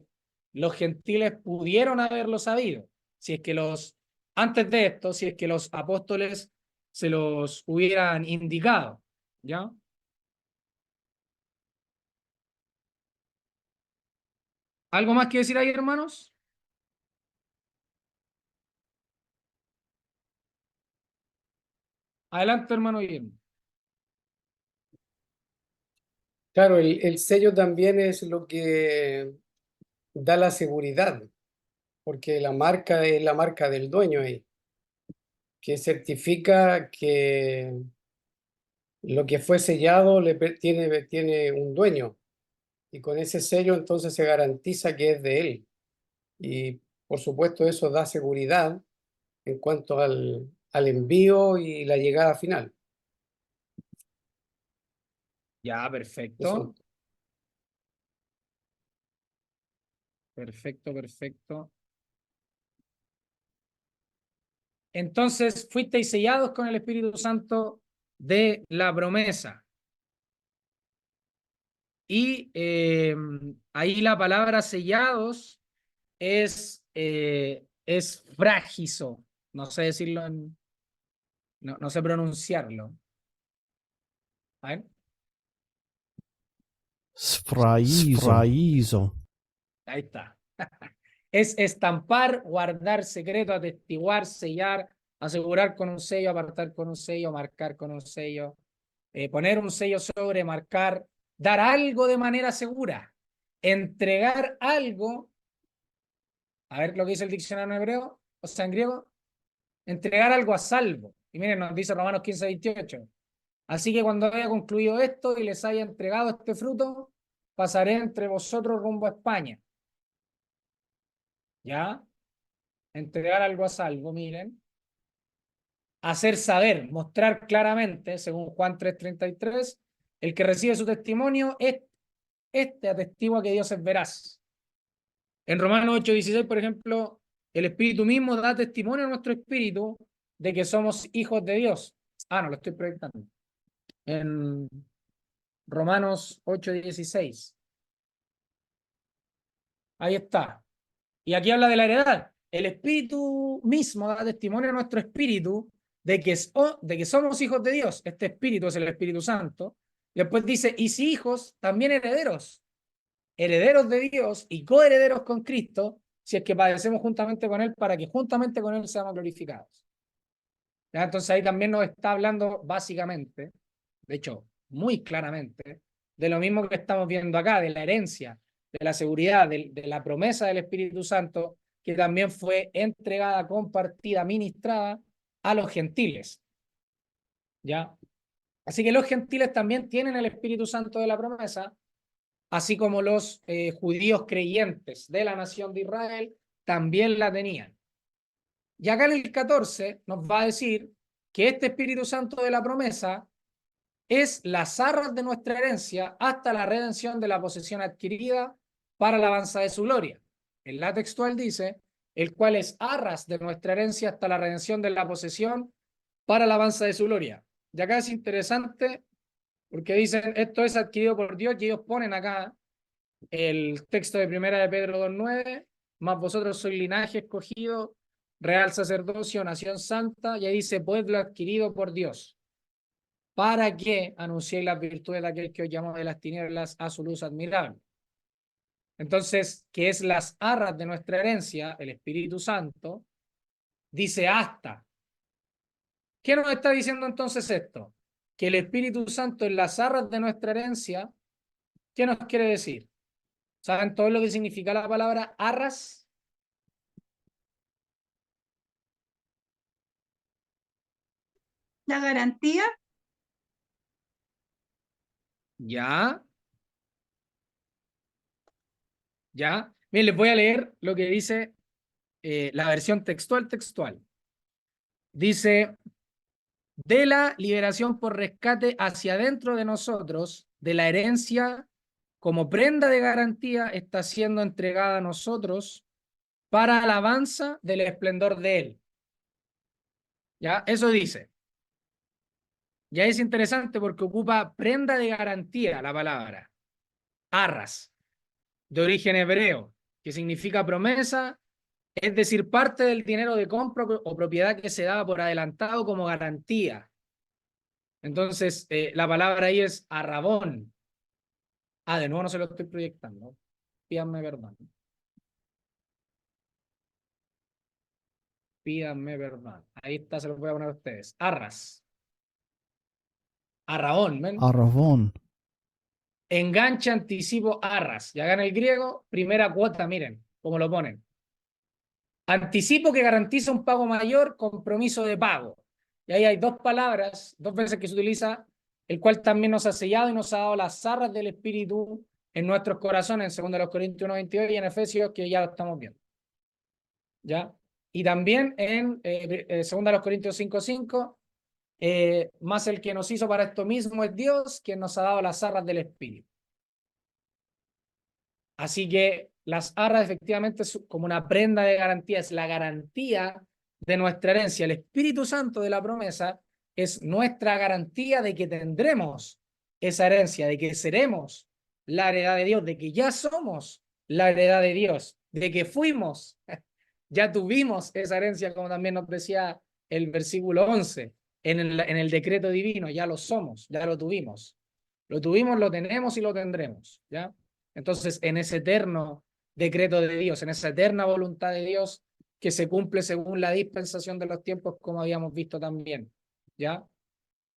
los gentiles pudieron haberlo sabido, si es que antes de esto, si es que los apóstoles se los hubieran indicado, ¿ya? ¿Algo más que decir ahí, hermanos? Adelante, hermano Guillermo. Claro, el sello también es lo que da la seguridad, porque la marca es la marca del dueño ahí, que certifica que lo que fue sellado tiene un dueño, y con ese sello entonces se garantiza que es de él. Y por supuesto eso da seguridad en cuanto al envío y la llegada final. Ya, perfecto. Eso. Perfecto, perfecto. Entonces, fuisteis sellados con el Espíritu Santo de la promesa. Y ahí la palabra sellados es frágizo. No sé decirlo no sé pronunciarlo. A ver. Sfraiso. Ahí está. Es estampar, guardar secreto, atestiguar, sellar, asegurar con un sello, apartar con un sello, marcar con un sello, poner un sello sobre, marcar, dar algo de manera segura, entregar algo. A ver lo que dice el diccionario en hebreo, o sea, en griego, entregar algo a salvo. Y miren, nos dice Romanos 15:28. Así que cuando haya concluido esto y les haya entregado este fruto, pasaré entre vosotros rumbo a España. ¿Ya? Entregar algo a salvo, miren. Hacer saber, mostrar claramente, según Juan 3:33, el que recibe su testimonio, este atestigua que Dios es veraz. En Romanos 8:16, por ejemplo, el Espíritu mismo da testimonio a nuestro espíritu de que somos hijos de Dios. Ah, no, lo estoy proyectando. En Romanos 8:16. Ahí está. Y aquí habla de la heredad. El Espíritu mismo da testimonio a nuestro espíritu de que somos hijos de Dios. Este espíritu es el Espíritu Santo. Después dice, y si hijos, también herederos. Herederos de Dios y coherederos con Cristo, si es que padecemos juntamente con Él, para que juntamente con Él seamos glorificados. ¿Ya? Entonces ahí también nos está hablando básicamente, de hecho, muy claramente, de lo mismo que estamos viendo acá, de la herencia, de la seguridad, de la promesa del Espíritu Santo, que también fue entregada, compartida, ministrada a los gentiles. ¿Ya? Así que los gentiles también tienen el Espíritu Santo de la promesa, así como los judíos creyentes de la nación de Israel también la tenían. Y acá en el 14 nos va a decir que este Espíritu Santo de la promesa es las arras de nuestra herencia hasta la redención de la posesión adquirida para la alabanza de su gloria. En la textual dice, el cual es arras de nuestra herencia hasta la redención de la posesión para la alabanza de su gloria. Y acá es interesante porque dicen, esto es adquirido por Dios, y ellos ponen acá el texto de Primera de Pedro 2:9, más vosotros sois linaje escogido, real sacerdocio, nación santa, y ahí dice, pueblo adquirido por Dios, para que anunciéis las virtudes de aquel que os llamó de las tinieblas a su luz admirable. Entonces, que es las arras de nuestra herencia, el Espíritu Santo, dice hasta. ¿Qué nos está diciendo entonces esto? Que el Espíritu Santo es las arras de nuestra herencia. ¿Qué nos quiere decir? ¿Saben todo lo que significa la palabra arras? La garantía, Ya. Ya. Bien, les voy a leer lo que dice la versión textual. Dice, de la liberación por rescate hacia adentro de nosotros, de la herencia como prenda de garantía, está siendo entregada a nosotros para alabanza del esplendor de él. ¿Ya? Eso dice. Ya es interesante porque ocupa prenda de garantía la palabra. Arras, de origen hebreo, que significa promesa, es decir, parte del dinero de compra o propiedad que se daba por adelantado como garantía. Entonces, la palabra ahí es arrabón. Ah, de nuevo no se lo estoy proyectando. Pídanme perdón. Pídanme perdón. Ahí está, se lo voy a poner a ustedes. Arras. Arrabón, ¿ven? Arrabón. Enganche, anticipo, arras. Y acá en el griego, primera cuota, miren cómo lo ponen. Anticipo que garantiza un pago mayor, compromiso de pago. Y ahí hay dos palabras, dos veces que se utiliza, el cual también nos ha sellado y nos ha dado las arras del Espíritu en nuestros corazones, en 2 Corintios 1:22 y en Efesios, que ya lo estamos viendo. ¿Ya? Y también en 2 Corintios 5:5, más el que nos hizo para esto mismo es Dios, quien nos ha dado las arras del Espíritu. Así que las arras efectivamente es como una prenda de garantía, es la garantía de nuestra herencia. El Espíritu Santo de la promesa es nuestra garantía de que tendremos esa herencia, de que seremos la heredad de Dios, de que ya somos la heredad de Dios, de que fuimos, ya tuvimos esa herencia, como también nos decía el versículo 11, en el decreto divino, ya lo somos, ya lo tuvimos. Lo tuvimos, lo tenemos y lo tendremos, ¿ya? Entonces, en ese eterno decreto de Dios, en esa eterna voluntad de Dios que se cumple según la dispensación de los tiempos, como habíamos visto también, ¿ya?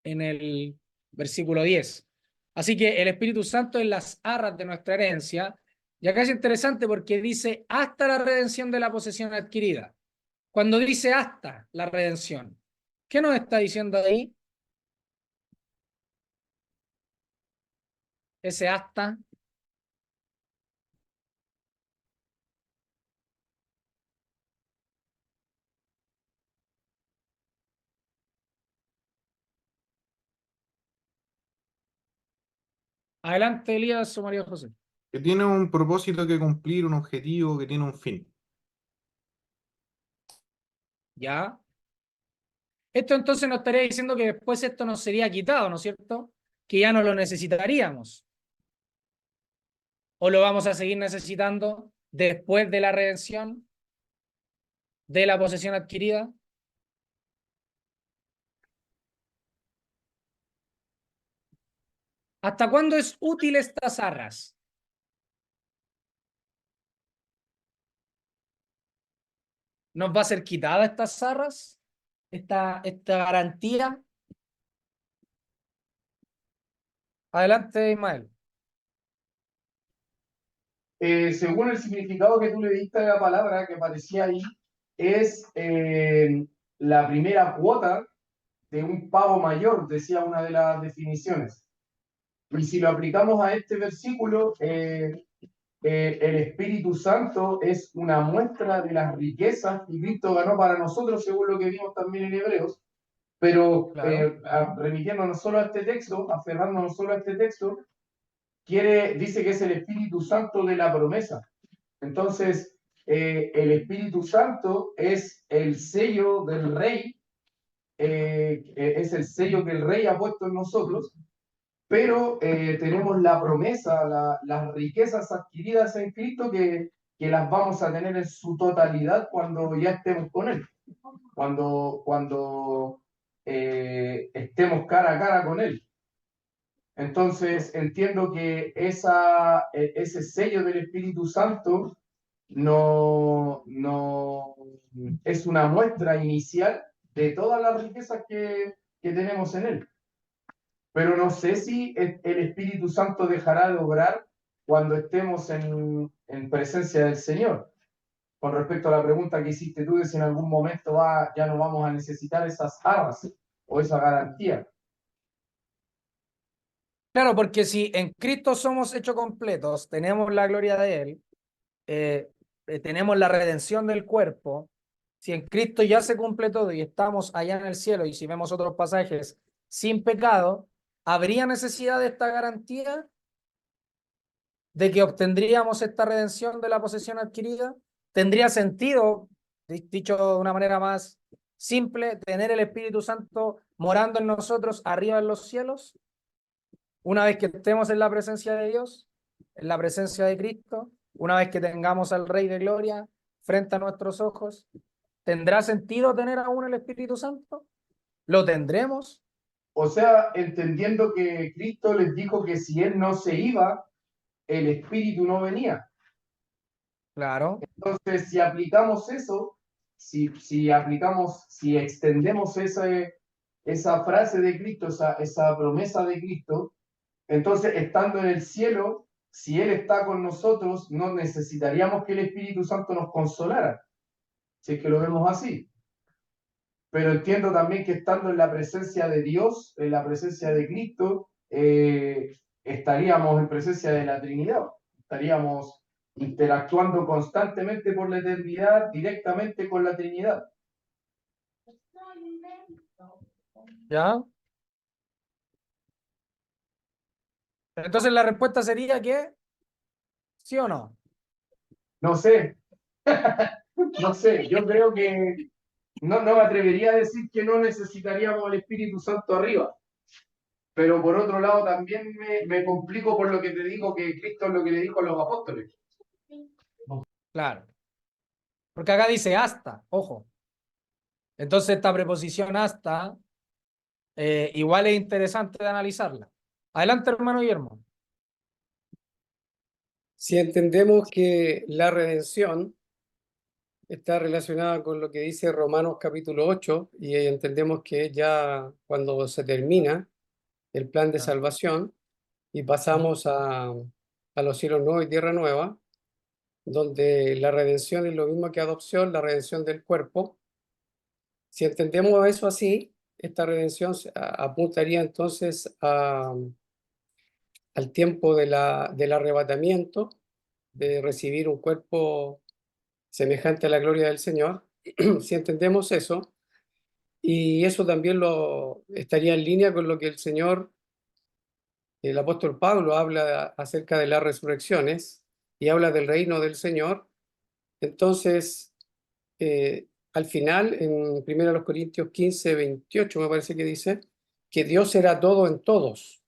En el versículo 10. Así que el Espíritu Santo es las arras de nuestra herencia, y acá es interesante porque dice hasta la redención de la posesión adquirida. Cuando dice hasta la redención, ¿qué nos está diciendo ahí? Ese hasta. Adelante, Elías o María José. Que tiene un propósito que cumplir, un objetivo, que tiene un fin. ¿Ya? Esto entonces nos estaría diciendo que después esto nos sería quitado, ¿no es cierto? Que ya no lo necesitaríamos. ¿O lo vamos a seguir necesitando después de la redención de la posesión adquirida? ¿Hasta cuándo es útil estas arras? ¿Nos va a ser quitada estas arras? ¿Esta garantía? Adelante, Ismael. Según el significado que tú le diste a la palabra que aparecía ahí, es la primera cuota de un pago mayor, decía una de las definiciones. Y si lo aplicamos a este versículo, el Espíritu Santo es una muestra de las riquezas que Cristo ganó para nosotros, según lo que vimos también en Hebreos, pero Claro. remitiéndonos solo a este texto, aferrándonos solo a este texto, dice que es el Espíritu Santo de la promesa. Entonces, el Espíritu Santo es el sello del Rey, es el sello que el Rey ha puesto en nosotros, pero tenemos la promesa, las riquezas adquiridas en Cristo que las vamos a tener en su totalidad cuando ya estemos con Él, cuando estemos cara a cara con Él. Entonces entiendo que ese sello del Espíritu Santo no es una muestra inicial de todas las riquezas que tenemos en Él. Pero no sé si el Espíritu Santo dejará de obrar cuando estemos en presencia del Señor. Con respecto a la pregunta que hiciste tú, de si en algún momento ya no vamos a necesitar esas arras o esa garantía. Claro, porque si en Cristo somos hechos completos, tenemos la gloria de Él, tenemos la redención del cuerpo, si en Cristo ya se cumple todo y estamos allá en el cielo, y si vemos otros pasajes sin pecado, ¿habría necesidad de esta garantía de que obtendríamos esta redención de la posesión adquirida? ¿Tendría sentido, dicho de una manera más simple, tener el Espíritu Santo morando en nosotros arriba en los cielos? Una vez que estemos en la presencia de Dios, en la presencia de Cristo, una vez que tengamos al Rey de Gloria frente a nuestros ojos, ¿tendrá sentido tener aún el Espíritu Santo? ¿Lo tendremos? O sea, entendiendo que Cristo les dijo que si Él no se iba, el Espíritu no venía. Claro. Entonces, si aplicamos eso, si extendemos esa frase de Cristo, esa promesa de Cristo, entonces estando en el cielo, si Él está con nosotros, no necesitaríamos que el Espíritu Santo nos consolara, si es que lo vemos así. Pero entiendo también que estando en la presencia de Dios, en la presencia de Cristo, estaríamos en presencia de la Trinidad, estaríamos interactuando constantemente por la eternidad directamente con la Trinidad. ¿Ya? Entonces la respuesta sería que ¿sí o no? No sé, no sé, yo creo que no me atrevería a decir que no necesitaríamos el Espíritu Santo arriba, pero por otro lado también me complico por lo que te digo que Cristo es lo que le dijo a los apóstoles. Claro. Porque acá dice hasta, ojo. Entonces esta preposición hasta igual es interesante de analizarla. Adelante, hermano Guillermo. Si entendemos que la redención está relacionada con lo que dice Romanos capítulo 8 y entendemos que ya cuando se termina el plan de salvación y pasamos a los cielos nuevos y tierra nueva, donde la redención es lo mismo que adopción, la redención del cuerpo. Si entendemos eso así, esta redención apuntaría entonces al tiempo del arrebatamiento, de recibir un cuerpo semejante a la gloria del Señor. Si entendemos eso, y eso también lo estaría en línea con lo que el apóstol Pablo habla acerca de las resurrecciones y habla del reino del Señor. Entonces, al final, en 1 Corintios 15, 28, me parece que dice que Dios será todo en todos.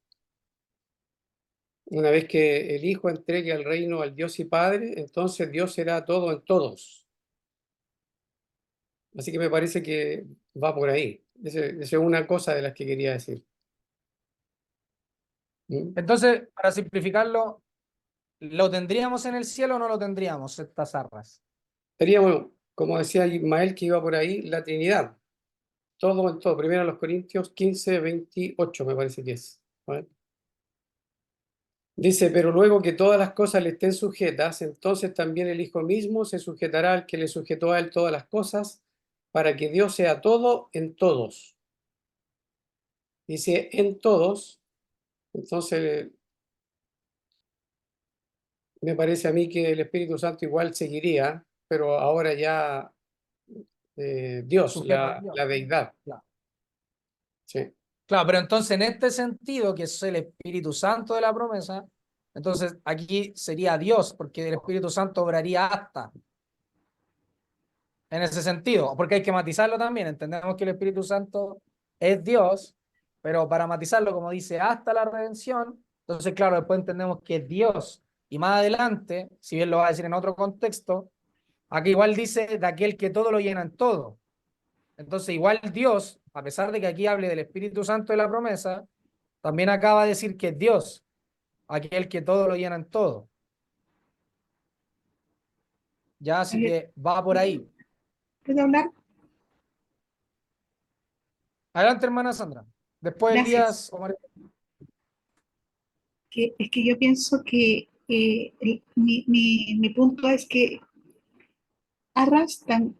Una vez que el Hijo entregue el reino al Dios y Padre, entonces Dios será todo en todos. Así que me parece que va por ahí. Esa es una cosa de las que quería decir. ¿Mm? Entonces, para simplificarlo, ¿lo tendríamos en el cielo o no lo tendríamos, estas arras? Teníamos, como decía Ismael que iba por ahí, la Trinidad. Todo en todo. Primero los Corintios 15, 28 me parece que es. ¿Vale? Dice, pero luego que todas las cosas le estén sujetas, entonces también el Hijo mismo se sujetará al que le sujetó a él todas las cosas, para que Dios sea todo en todos. Dice en todos, entonces me parece a mí que el Espíritu Santo igual seguiría, pero ahora ya Dios, Sujeto a Dios. la deidad. Claro. Sí. Claro, pero entonces en este sentido, que es el Espíritu Santo de la promesa, entonces aquí sería Dios, porque el Espíritu Santo obraría hasta. En ese sentido, porque hay que matizarlo también. Entendemos que el Espíritu Santo es Dios, pero para matizarlo, como dice, hasta la redención, entonces, claro, después entendemos que es Dios. Y más adelante, si bien lo va a decir en otro contexto, aquí igual dice de aquel que todo lo llena en todo. Entonces, igual Dios, a pesar de que aquí hable del Espíritu Santo de la promesa, también acaba de decir que es Dios, aquel que todo lo llena en todo. Ya, así que va por ahí. ¿Puedo hablar? Adelante, hermana Sandra. Después Gracias. Elías o María. Es que yo pienso que mi punto es que arrastran,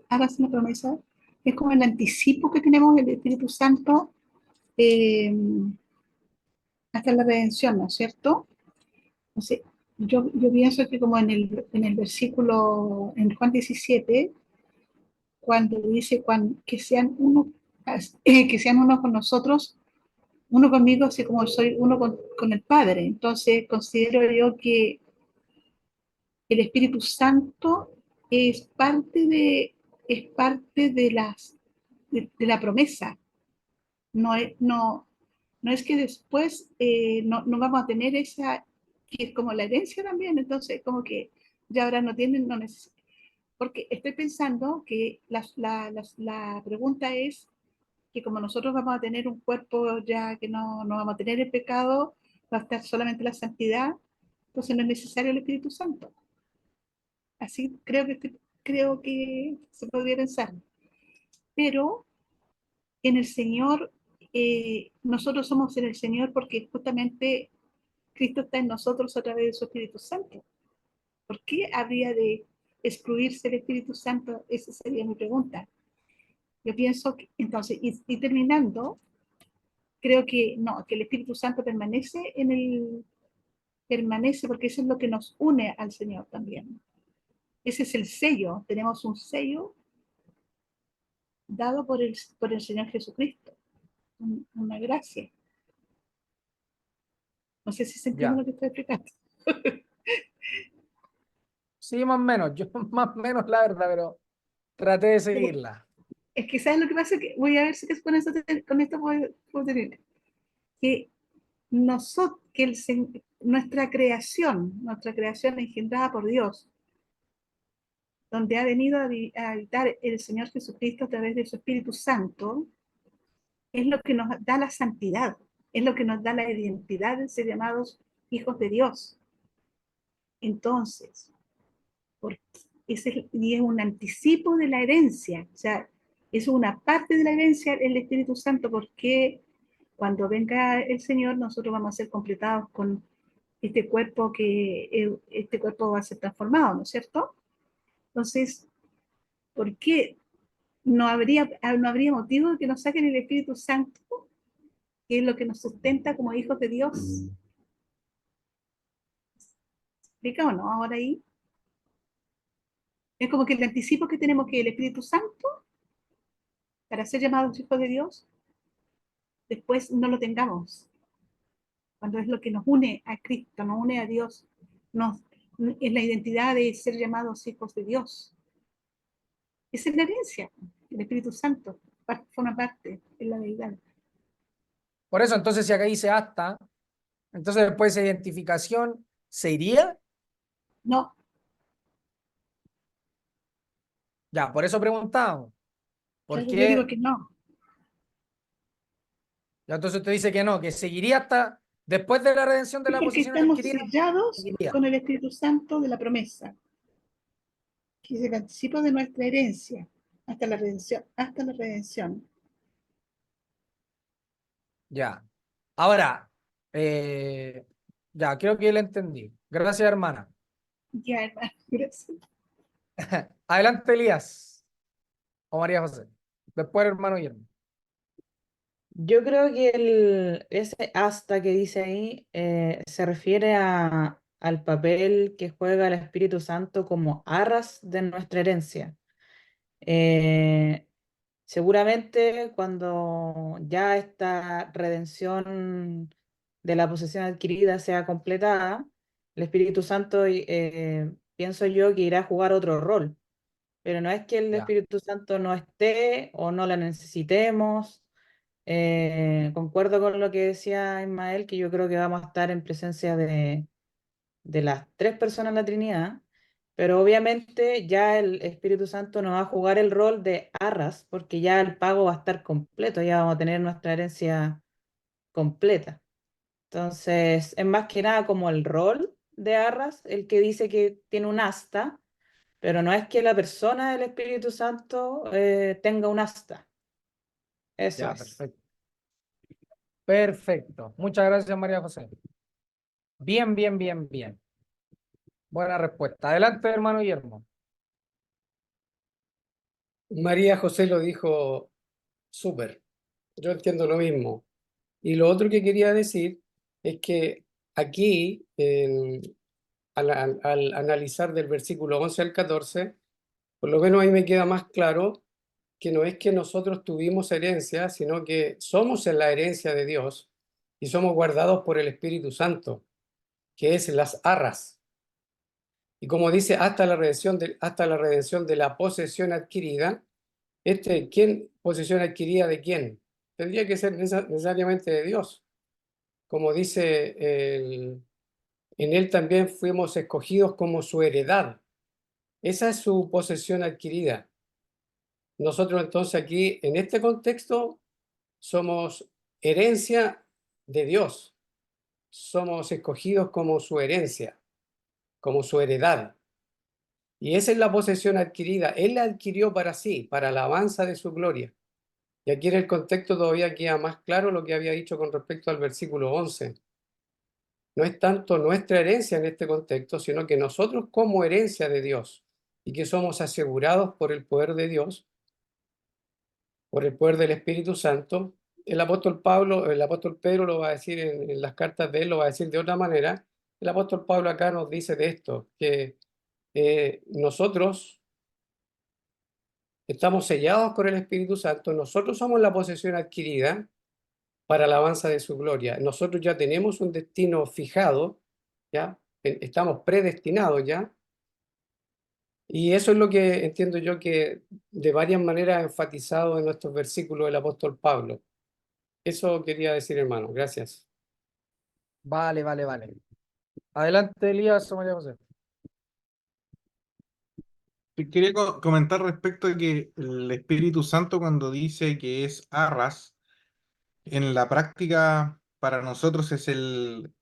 arrastran la promesa, es como el anticipo que tenemos del Espíritu Santo eh, hasta la redención, ¿no es cierto? Entonces, yo pienso que como en el versículo, en Juan 17, cuando dice que sean uno, que sean uno con nosotros, uno conmigo, así como soy uno con el Padre. Entonces, considero yo que el Espíritu Santo es parte de la promesa. No es, no es que después no vamos a tener esa, que es como la herencia también, entonces como que ya ahora no tienen, no necesitan. Porque estoy pensando que la pregunta es que como nosotros vamos a tener un cuerpo ya que no vamos a tener el pecado, va a estar solamente la santidad, entonces no es necesario el Espíritu Santo. Así creo que se podría pensar. Pero en el Señor, nosotros somos en el Señor porque justamente Cristo está en nosotros a través de su Espíritu Santo. ¿Por qué habría de excluirse el Espíritu Santo? Esa sería mi pregunta. Yo pienso que, entonces, y terminando, creo que no, que el Espíritu Santo permanece porque eso es lo que nos une al Señor también. Ese es el sello, tenemos un sello dado por el Señor Jesucristo, una gracia. No sé si se entiende Ya. lo que estoy explicando. Sí, más o menos. Yo más o menos, la verdad, pero traté de seguirla. Es que, ¿sabes lo que pasa? Que voy a ver si con esto puedo terminar. Que, que nuestra creación engendrada por Dios, donde ha venido a habitar el Señor Jesucristo a través de su Espíritu Santo, es lo que nos da la santidad, es lo que nos da la identidad de ser llamados hijos de Dios. Entonces, y es un anticipo de la herencia, o sea, es una parte de la herencia el Espíritu Santo, porque cuando venga el Señor nosotros vamos a ser completados con este cuerpo va a ser transformado, ¿no es cierto? Entonces, ¿por qué no habría motivo de que nos saquen el Espíritu Santo, que es lo que nos sustenta como hijos de Dios? ¿Explica o no ahora ahí? Es como que el anticipo que tenemos que el Espíritu Santo para ser llamados hijos de Dios, después no lo tengamos. Cuando es lo que nos une a Cristo, nos une a Dios, es la identidad de ser llamados hijos de Dios. Esa es la herencia, el Espíritu Santo forma parte de la deidad. Por eso, entonces, si acá dice hasta, entonces después de identificación, ¿se iría? No, Ya, por eso preguntamos. ¿Por yo digo qué? que no, Ya, entonces usted dice que no, que seguiría hasta después de la redención de la porque posición estamos adquirida. sellados Seguiría. con el Espíritu Santo de la promesa, que es el anticipo de nuestra herencia hasta la redención, hasta la redención. Ya. Ahora, ya, creo que le entendí. Gracias, hermana. Ya, hermano, gracias. Adelante, Elías. o María José. Después el hermano Guillermo. Yo creo que ese hasta que dice ahí se refiere al papel que juega el Espíritu Santo como arras de nuestra herencia. Eh, Seguramente cuando ya esta redención de la posesión adquirida sea completada, el Espíritu Santo, pienso yo que irá a jugar otro rol, pero no es que el Ya. Espíritu Santo no esté o no la necesitemos. Concuerdo con lo que decía Ismael, que yo creo que vamos a estar en presencia de las tres personas de la Trinidad, pero obviamente ya el Espíritu Santo nos va a jugar el rol de arras, porque ya el pago va a estar completo, ya vamos a tener nuestra herencia completa. Entonces, es más que nada como el rol de arras, el que dice que tiene un asta, pero no es que la persona del Espíritu Santo tenga un asta. Eso Ya, es. perfecto. Perfecto. Muchas gracias, María José. Bien, bien, bien, bien. Buena respuesta. Adelante, hermano Guillermo. María José lo dijo súper. Yo entiendo lo mismo. Y lo otro que quería decir es que aquí, al analizar del versículo 11 al 14, por lo menos ahí me queda más claro que no es que nosotros tuvimos herencia, sino que somos en la herencia de Dios y somos guardados por el Espíritu Santo, que es las arras. Y como dice, hasta la redención de la posesión adquirida, ¿quién posesión adquirida de quién? Tendría que ser necesariamente de Dios. Como dice, en Él también fuimos escogidos como su heredad. Esa es su posesión adquirida. Nosotros entonces aquí, en este contexto, somos herencia de Dios. Somos escogidos como su herencia, como su heredad. Y esa es la posesión adquirida. Él la adquirió para sí, para la alabanza de su gloria. Y aquí en el contexto todavía queda más claro lo que había dicho con respecto al versículo 11. No es tanto nuestra herencia en este contexto, sino que nosotros como herencia de Dios y que somos asegurados por el poder de Dios, por el poder del Espíritu Santo. El apóstol Pedro lo va a decir en las cartas de él, lo va a decir de otra manera. El apóstol Pablo acá nos dice de esto, que nosotros estamos sellados con el Espíritu Santo, nosotros somos la posesión adquirida para la alabanza de su gloria. Nosotros ya tenemos un destino fijado, ¿ya? Estamos predestinados ya. Y eso es lo que entiendo yo que de varias maneras ha enfatizado en nuestros versículos el apóstol Pablo. Eso quería decir, hermano. Gracias. Vale, vale, vale. Adelante, Elías o María José. Te quería comentar respecto a que el Espíritu Santo cuando dice que es arras, en la práctica para nosotros es el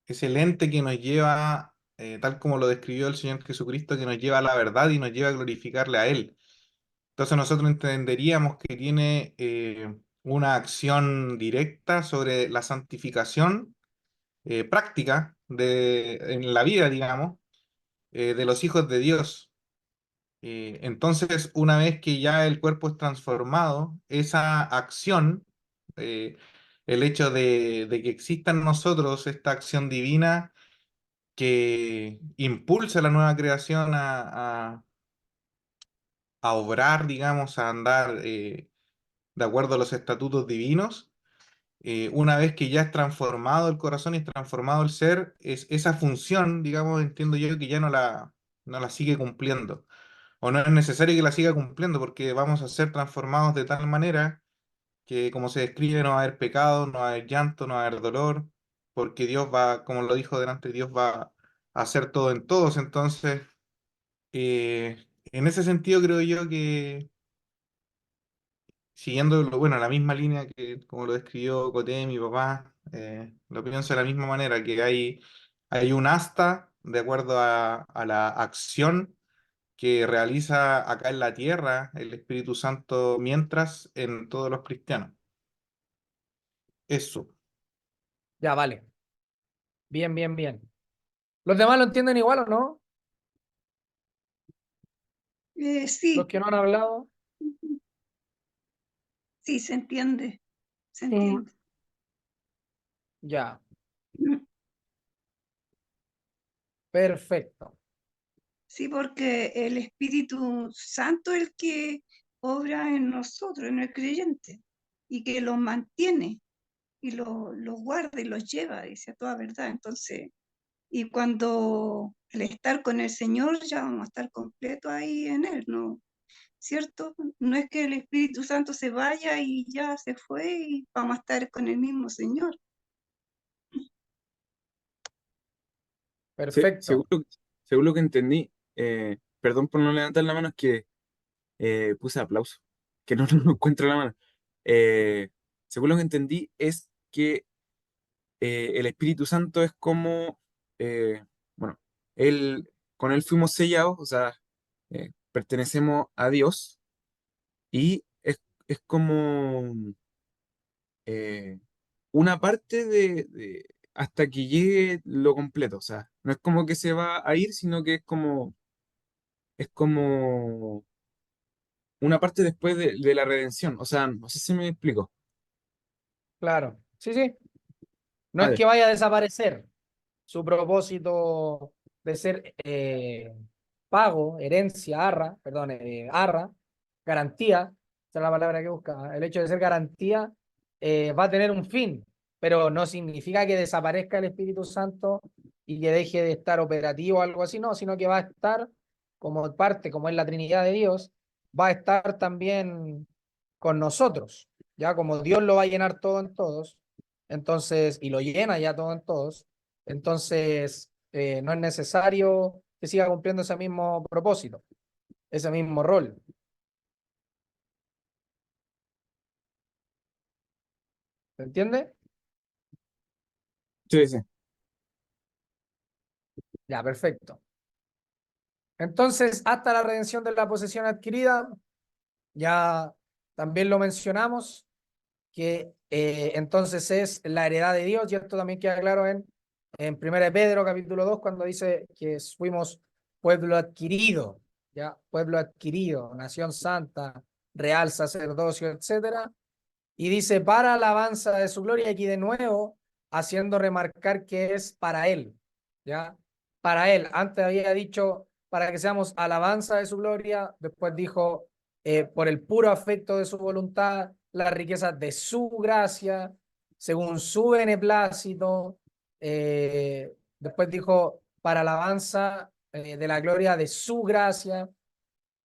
ente que nos lleva, tal como lo describió el Señor Jesucristo, que nos lleva a la verdad y nos lleva a glorificarle a Él. Entonces nosotros entenderíamos que tiene una acción directa sobre la santificación práctica en la vida, digamos, de los hijos de Dios. Entonces, una vez que ya el cuerpo es transformado, esa acción, eh, el hecho de que exista en nosotros esta acción divina que impulsa la nueva creación a obrar, digamos, a andar de acuerdo a los estatutos divinos, una vez que ya es transformado el corazón y es transformado el ser, esa función, digamos, entiendo yo que ya no la sigue cumpliendo. O no es necesario que la siga cumpliendo porque vamos a ser transformados de tal manera que, como se describe, no va a haber pecado, no va a haber llanto, no va a haber dolor, porque Dios va, como lo dijo delante, Dios va a hacer todo en todos. Entonces, en ese sentido creo yo que, siguiendo bueno, la misma línea que como lo describió Coté, mi papá, lo pienso de la misma manera, que hay un asta de acuerdo a la acción que realiza acá en la tierra el Espíritu Santo mientras en todos los cristianos. Eso. Ya, vale. Bien, bien, bien. ¿Los demás lo entienden igual o no? Sí, Los que no han hablado, sí, se entiende, se Sí. entiende. ya, perfecto. Sí, porque el Espíritu Santo es el que obra en nosotros, en el creyente, y que los mantiene, y los guarda y los lleva, dice a toda verdad. Entonces, y cuando el estar con el Señor, ya vamos a estar completos ahí en Él, ¿no? ¿Cierto? No es que el Espíritu Santo se vaya y ya se fue y vamos a estar con el mismo Señor. Perfecto. Según lo que entendí, perdón por no levantar la mano, es que puse aplauso, que no, no encuentro la mano. Eh, Según lo que entendí, es que el Espíritu Santo es como, bueno, con él fuimos sellados, o sea, pertenecemos a Dios y es como eh, una parte hasta que llegue lo completo, o sea, no es como que se va a ir, sino que es como una parte después de la redención, o sea, no sé si me explico. Claro. Sí, sí. No Ah, es ya. que vaya a desaparecer su propósito de ser pago, herencia, perdón, garantía, esa es la palabra que busca. El hecho de ser garantía va a tener un fin, pero no significa que desaparezca el Espíritu Santo y que deje de estar operativo o algo así, no, sino que va a estar como parte, como es la Trinidad de Dios, va a estar también con nosotros, ya como Dios lo va a llenar todo en todos, entonces, y lo llena ya todo en todos, entonces no es necesario que siga cumpliendo ese mismo propósito, ese mismo rol. ¿Se entiende? Sí, sí. Ya, perfecto. Entonces, hasta la redención de la posesión adquirida, ya también lo mencionamos, que entonces es la heredad de Dios, y esto también queda claro en 1 Pedro capítulo 2, cuando dice que fuimos pueblo adquirido, ya, pueblo adquirido, nación santa, real sacerdocio, etcétera, y dice para alabanza de su gloria, aquí de nuevo haciendo remarcar que es para él, ya, para él. Antes había dicho para que seamos alabanza de su gloria, después dijo por el puro afecto de su voluntad, las riquezas de su gracia, según su beneplácito, después dijo para alabanza de la gloria de su gracia,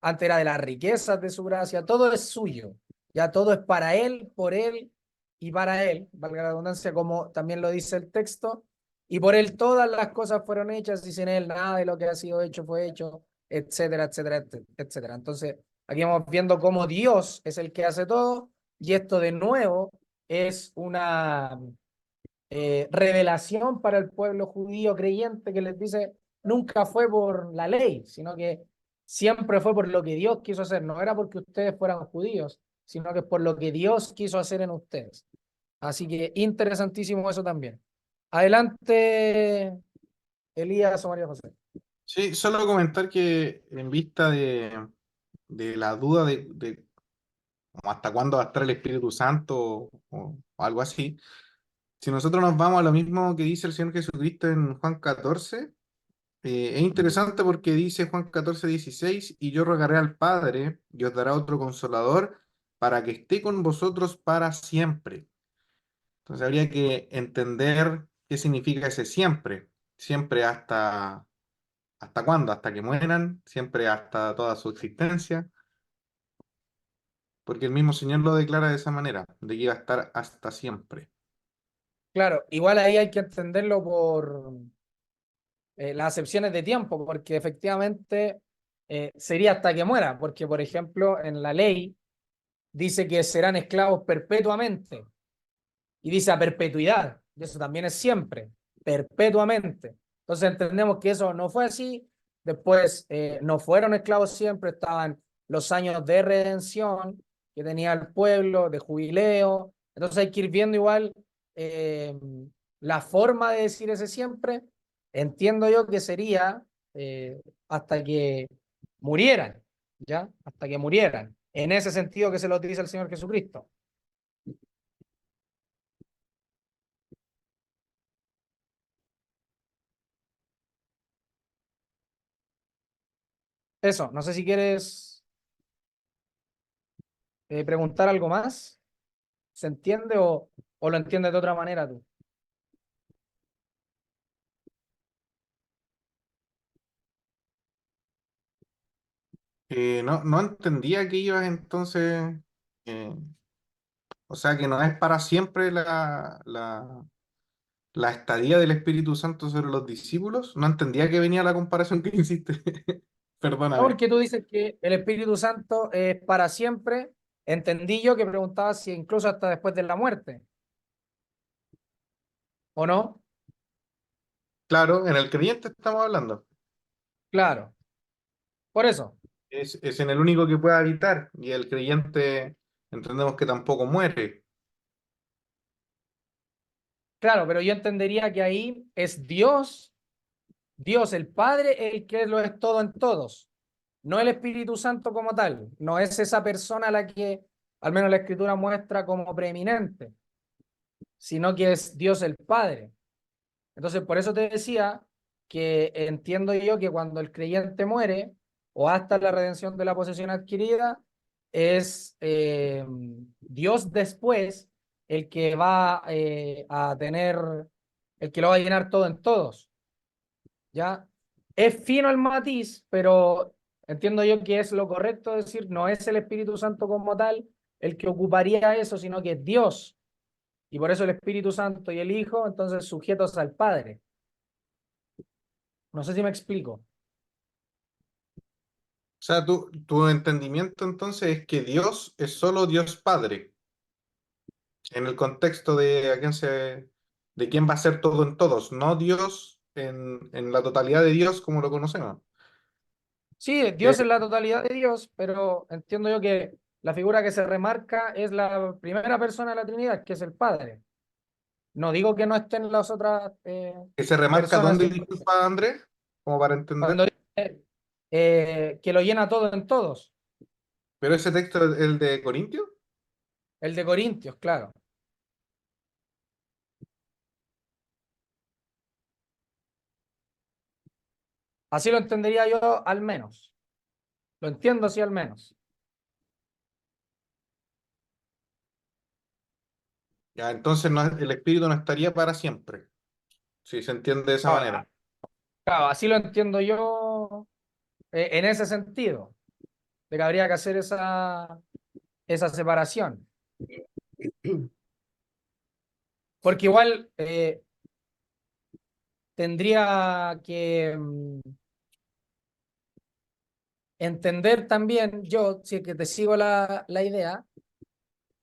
antes era de las riquezas de su gracia, todo es suyo, ya todo es para él, por él y para él, valga la redundancia, como también lo dice el texto, y por él todas las cosas fueron hechas y sin él nada de lo que ha sido hecho fue hecho, etcétera, etcétera, etcétera. Entonces, aquí vamos viendo cómo Dios es el que hace todo, y esto de nuevo es una revelación para el pueblo judío creyente que les dice, nunca fue por la ley, sino que siempre fue por lo que Dios quiso hacer. No era porque ustedes fueran judíos, sino que es por lo que Dios quiso hacer en ustedes. Así que interesantísimo eso también. Adelante, Elías o María José. Sí, solo comentar que en vista de la duda de como hasta cuándo va a estar el Espíritu Santo o algo así, si nosotros nos vamos a lo mismo que dice el Señor Jesucristo en Juan 14, es interesante porque dice Juan 14:16, y yo rogaré al Padre y os dará otro consolador para que esté con vosotros para siempre. Entonces habría que entender qué significa ese siempre. Siempre ¿hasta cuándo? Hasta que mueran, siempre hasta toda su existencia, porque el mismo Señor lo declara de esa manera, de que iba a estar hasta siempre. Claro, igual ahí hay que entenderlo por las acepciones de tiempo, porque efectivamente sería hasta que muera, porque por ejemplo en la ley dice que serán esclavos perpetuamente y dice a perpetuidad, y eso también es siempre, perpetuamente. Entonces entendemos que eso no fue así, después no fueron esclavos siempre, estaban los años de redención que tenía el pueblo, de jubileo, entonces hay que ir viendo igual eh, la forma de decir ese siempre, entiendo yo que sería hasta que murieran, ¿ya? Hasta que murieran. En ese sentido que se lo dice el Señor Jesucristo. Eso, no sé si quieres preguntar algo más. ¿Se entiende o lo entiendes de otra manera tú? No entendía que ibas entonces, eh, o sea, que no es para siempre la estadía del Espíritu Santo sobre los discípulos. No entendía que venía la comparación que hiciste. No, Perdóname. porque tú dices que el Espíritu Santo es para siempre. Entendí yo que preguntabas si incluso hasta después de la muerte, ¿o no? Claro, en el creyente estamos hablando. Claro, por eso. Es en el único que puede habitar y el creyente entendemos que tampoco muere. Claro, pero yo entendería que ahí es Dios, Dios el Padre, el que lo es todo en todos, no el Espíritu Santo como tal, no es esa persona a la que al menos la Escritura muestra como preeminente, sino que es Dios el Padre. Entonces, por eso te decía que entiendo yo que cuando el creyente muere o hasta la redención de la posesión adquirida, es Dios después el que va a tener, el que lo va a llenar todo en todos. ¿Ya? Es fino el matiz, pero entiendo yo que es lo correcto decir, no es el Espíritu Santo como tal el que ocuparía eso, sino que es Dios. Y por eso el Espíritu Santo y el Hijo, entonces sujetos al Padre. No sé si me explico. O sea, tu entendimiento entonces es que Dios es solo Dios Padre, en el contexto de de quién va a ser todo en todos, no Dios en la totalidad de Dios como lo conocemos. Sí, Eh, Dios es la totalidad de Dios, pero entiendo yo que la figura que se remarca es la primera persona de la Trinidad, que es el Padre. No digo que no estén las otras que se remarca personas, dónde, disculpa Andrés, como para cuando entender. dice que lo llena todo en todos. Pero ese texto es el de Corintios. El de Corintios, claro. Así lo entendería yo al menos. Lo entiendo así al menos. Ya, entonces el espíritu no estaría para siempre, si se entiende de esa Ahora, manera. claro, así lo entiendo yo en ese sentido, de que habría que hacer esa separación. Porque igual tendría que entender también yo, si es que te sigo la idea,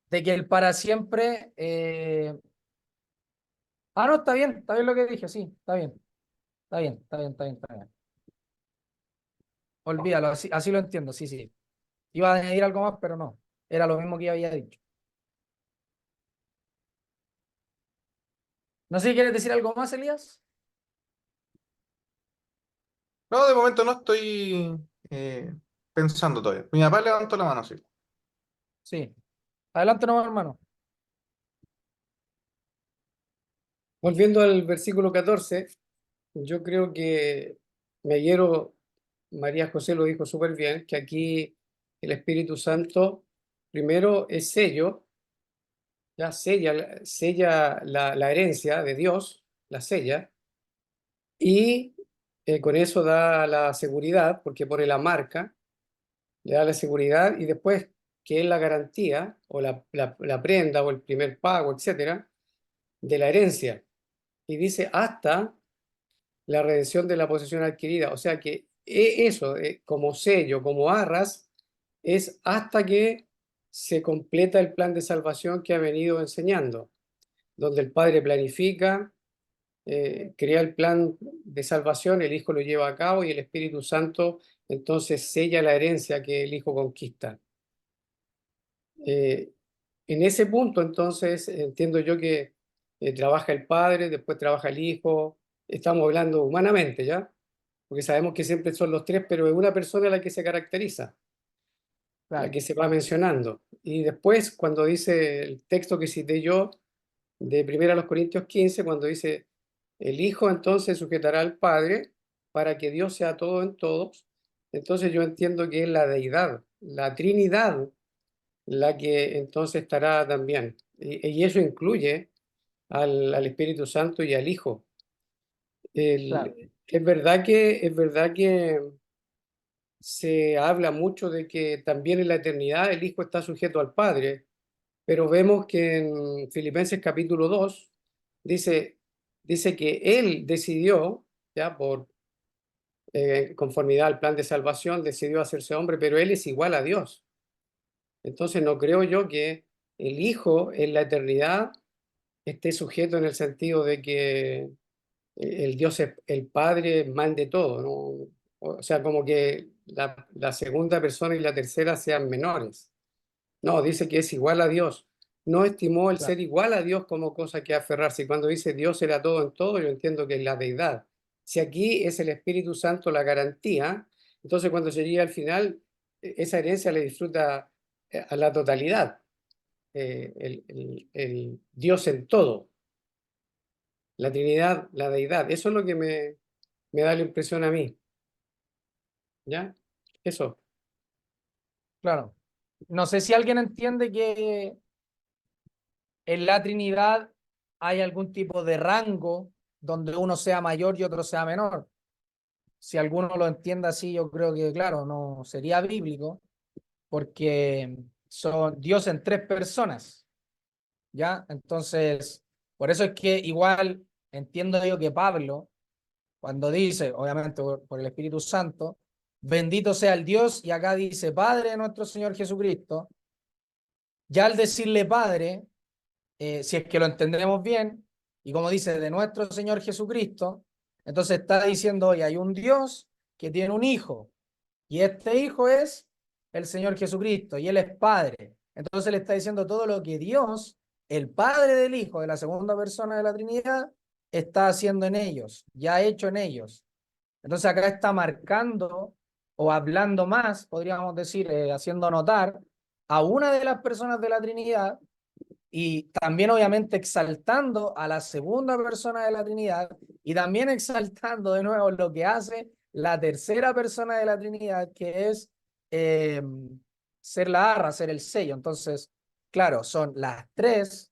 de que el para siempre... no, está bien lo que dije, sí, está bien, está bien, está bien, está bien, está bien. Olvídalo, así lo entiendo, sí, sí. Iba a añadir algo más, pero no, era lo mismo que ya había dicho. No sé si quieres decir algo más, Elías. No, de momento no estoy pensando todavía. Mi papá levantó la mano, sí. Sí, adelante nomás, hermano. Volviendo al versículo 14, yo creo que Mellero, María José lo dijo súper bien, que aquí el Espíritu Santo primero es sello, ya sella la herencia de Dios, la sella, y con eso da la seguridad, porque pone la marca, le da la seguridad y después que es la garantía o la prenda o el primer pago, etcétera, de la herencia. Y dice hasta la redención de la posesión adquirida. O sea que eso, como sello, como arras, es hasta que se completa el plan de salvación que ha venido enseñando, donde el Padre planifica, crea el plan de salvación, el Hijo lo lleva a cabo y el Espíritu Santo entonces sella la herencia que el Hijo conquista. Eh, en ese punto, entonces, entiendo yo que trabaja el Padre, después trabaja el Hijo, estamos hablando humanamente, ¿ya? Porque sabemos que siempre son los tres, pero es una persona la que se caracteriza. la Claro, que se va mencionando. Y después, cuando dice el texto que cité yo, de 1 Corintios 15, cuando dice, el Hijo entonces sujetará al Padre para que Dios sea todo en todos, entonces yo entiendo que es la deidad, la Trinidad, la que entonces estará también. Y eso incluye al Espíritu Santo y al Hijo. claro, Es verdad que se habla mucho de que también en la eternidad el Hijo está sujeto al Padre, pero vemos que en Filipenses capítulo 2 dice que Él decidió, ya por conformidad al plan de salvación, decidió hacerse hombre, pero Él es igual a Dios. Entonces no creo yo que el Hijo en la eternidad esté sujeto en el sentido de que el Dios, el Padre, mande todo, ¿no? O sea, como que la segunda persona y la tercera sean menores. No, dice que es igual a Dios. No estimó el claro. ser igual a Dios como cosa que aferrarse. Y cuando dice Dios era todo en todo, yo entiendo que es la deidad. Si aquí es el Espíritu Santo la garantía, entonces cuando se llega al final, esa herencia le disfruta a la totalidad, el Dios en todo, la Trinidad, la deidad. Eso es lo que me da la impresión a mí. ¿Ya? Eso. Claro. No sé si alguien entiende que en la Trinidad hay algún tipo de rango donde uno sea mayor y otro sea menor. Si alguno lo entiende así, yo creo que, claro, no sería bíblico, porque son Dios en tres personas, ¿ya? Entonces, por eso es que igual entiendo yo que Pablo, cuando dice, obviamente por el Espíritu Santo, bendito sea el Dios, y acá dice Padre de nuestro Señor Jesucristo, ya al decirle Padre, si es que lo entendemos bien, y como dice de nuestro Señor Jesucristo, entonces está diciendo, hoy hay un Dios que tiene un hijo, y este hijo es el Señor Jesucristo, y él es Padre. Entonces le está diciendo todo lo que Dios, el Padre del Hijo, de la segunda persona de la Trinidad, está haciendo en ellos, ya ha hecho en ellos. Entonces acá está marcando o hablando más, podríamos decir, haciendo notar a una de las personas de la Trinidad y también obviamente exaltando a la segunda persona de la Trinidad y también exaltando de nuevo lo que hace la tercera persona de la Trinidad, que es eh, ser la arra, ser el sello. Entonces, claro, son las tres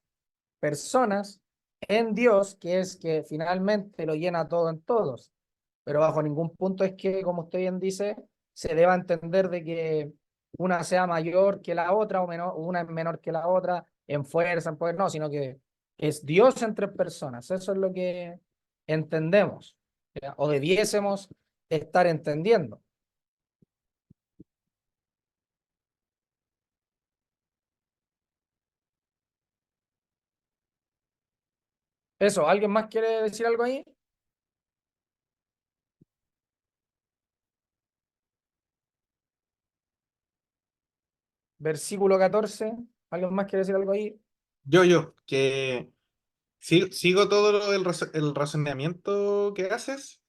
personas en Dios, que es que finalmente lo llena todo en todos. Pero bajo ningún punto es que, como usted bien dice, se deba entender de que una sea mayor que la otra o menor, una es menor que la otra en fuerza, en poder, no, sino que es Dios en tres personas. Eso es lo que entendemos, ¿ya? O debiésemos estar entendiendo. Eso, ¿alguien más quiere decir algo ahí? Versículo 14, ¿alguien más quiere decir algo ahí? Que sigo todo el razonamiento que haces,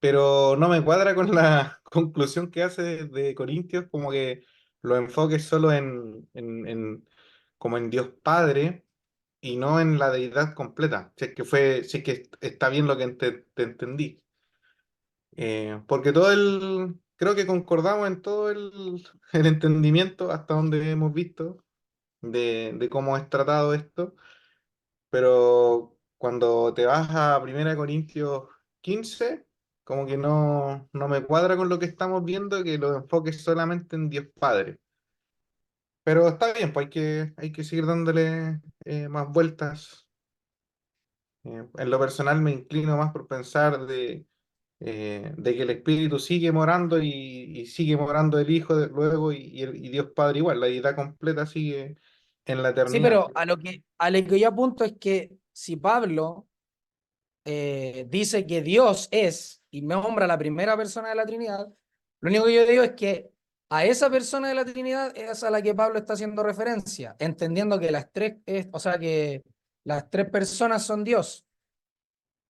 pero no me cuadra con la conclusión que hace de Corintios, como que lo enfoques solo como en Dios Padre y no en la deidad completa. Si es que está bien lo que te entendí. Porque creo que concordamos en todo el entendimiento hasta donde hemos visto de cómo es tratado esto, pero cuando te vas a 1 Corintios 15 como que no me cuadra con lo que estamos viendo, que lo enfoques solamente en Dios Padre. Pero está bien, pues hay que seguir dándole más vueltas. En lo personal me inclino más por pensar de que el Espíritu sigue morando y sigue morando el Hijo luego y Dios Padre igual, la deidad completa sigue en la Sí, eternidad. pero a lo que yo apunto es que si Pablo dice que Dios es y me nombra la primera persona de la Trinidad, lo único que yo digo es que a esa persona de la Trinidad es a la que Pablo está haciendo referencia, entendiendo que las tres, o sea, que las tres personas son Dios,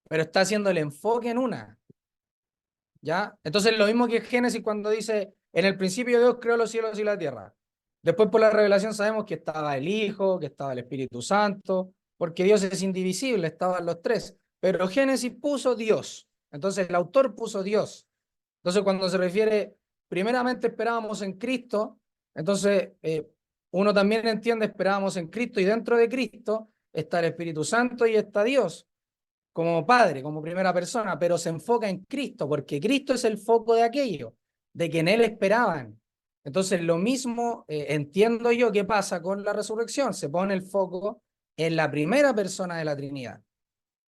pero está haciendo el enfoque en una, ¿ya? Entonces lo mismo que Génesis cuando dice, en el principio Dios creó los cielos y la tierra. Después por la revelación sabemos que estaba el Hijo, que estaba el Espíritu Santo, porque Dios es indivisible, estaban los tres. Pero Génesis puso Dios. Entonces el autor puso Dios. Entonces cuando se refiere, primeramente esperábamos en Cristo, entonces uno también entiende esperábamos en Cristo y dentro de Cristo está el Espíritu Santo y está Dios como Padre, como primera persona, pero se enfoca en Cristo, porque Cristo es el foco de aquello, de que en Él esperaban. Entonces, lo mismo entiendo yo que pasa con la resurrección, se pone el foco en la primera persona de la Trinidad,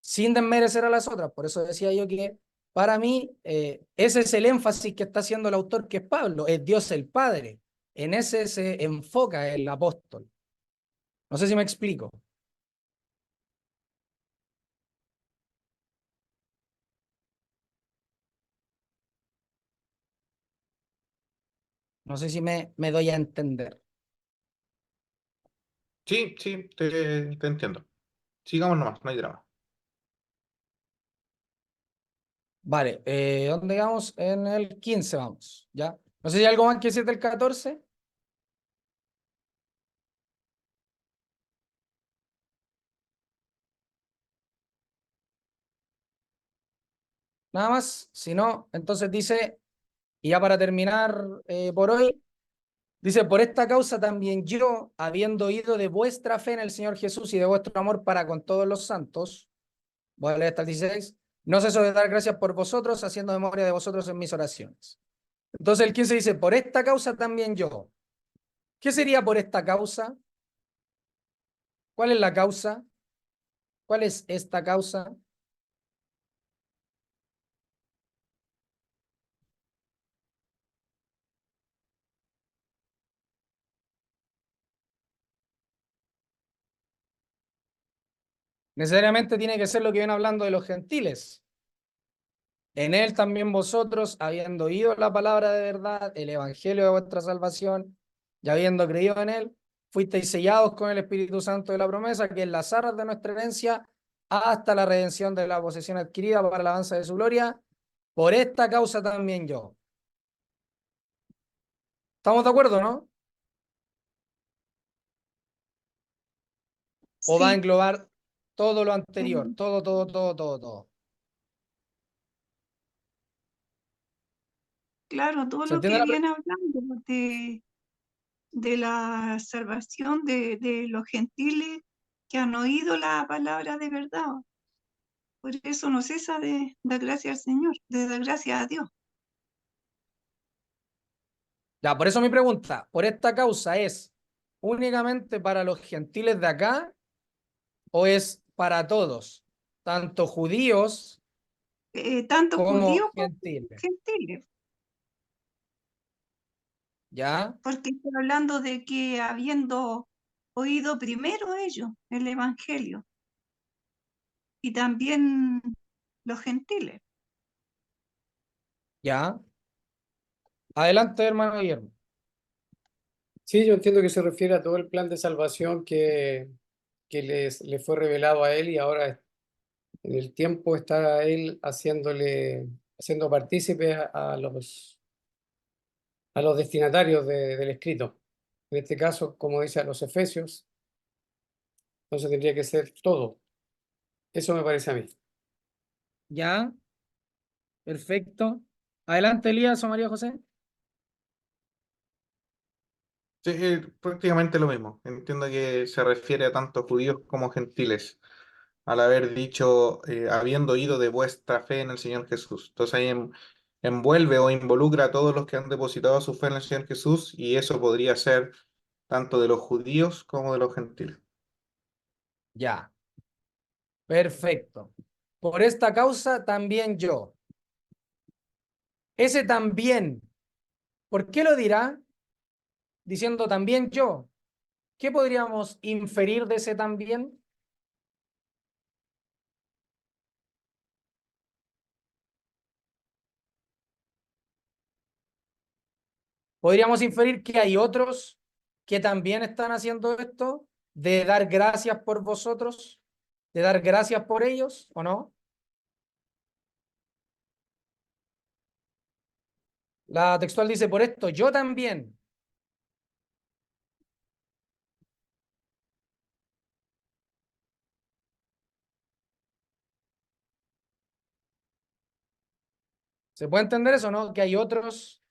sin desmerecer a las otras. Por eso decía yo que para mí ese es el énfasis que está haciendo el autor, que es Pablo, es Dios el Padre. En ese se enfoca el apóstol. No sé si me explico. No sé si me doy a entender. Sí, sí, te entiendo. Sigamos nomás, no hay drama. Vale, ¿dónde vamos? En el 15 vamos, ¿ya? No sé si hay algo más que decir del 14. Nada más, si no, entonces dice, y ya para terminar por hoy, dice, por esta causa también yo, habiendo oído de vuestra fe en el Señor Jesús y de vuestro amor para con todos los santos, voy a leer hasta el 16, no ceso de dar gracias por vosotros, haciendo memoria de vosotros en mis oraciones. Entonces el 15 dice, por esta causa también yo. ¿Qué sería por esta causa? ¿Cuál es la causa? ¿Cuál es esta causa? Necesariamente tiene que ser lo que viene hablando de los gentiles. En él también vosotros, habiendo oído la palabra de verdad, el evangelio de vuestra salvación, y habiendo creído en él, fuisteis sellados con el Espíritu Santo de la promesa, que es las arras de nuestra herencia, hasta la redención de la posesión adquirida para la alabanza de su gloria. Por esta causa también yo. ¿Estamos de acuerdo, no? ¿O va a Sí, englobar todo lo anterior? mm, Todo. claro, todo ¿Se lo entiende que la viene hablando de la salvación de los gentiles que han oído la palabra de verdad. Por eso no cesa de dar gracias al Señor, de dar gracias a Dios. Ya, por eso mi pregunta, ¿por esta causa es únicamente para los gentiles de acá o es para todos, tanto judíos Tanto como judíos como gentiles? gentiles, ¿Ya? porque está hablando de que habiendo oído primero ellos el Evangelio y también los gentiles. ¿Ya? Adelante, hermano Guillermo. Sí, yo entiendo que se refiere a todo el plan de salvación que le fue revelado a él y ahora en el tiempo está él haciendo partícipe a los destinatarios del escrito. En este caso, como dice a los Efesios, entonces tendría que ser todo. Eso me parece a mí. ¿Ya? Perfecto. Adelante, Elías o María José. Sí, prácticamente lo mismo. Entiendo que se refiere a tanto judíos como gentiles, al haber dicho, habiendo oído de vuestra fe en el Señor Jesús. Entonces ahí envuelve o involucra a todos los que han depositado su fe en el Señor Jesús y eso podría ser tanto de los judíos como de los gentiles. Ya. Perfecto. Por esta causa también yo. Ese también, ¿por qué lo dirá? Diciendo también yo. ¿Qué podríamos inferir de ese también? Podríamos inferir que hay otros que también están haciendo esto, de dar gracias por vosotros, de dar gracias por ellos, ¿o no? La textual dice, por esto yo también. ¿Se puede entender eso, no? Que hay otros,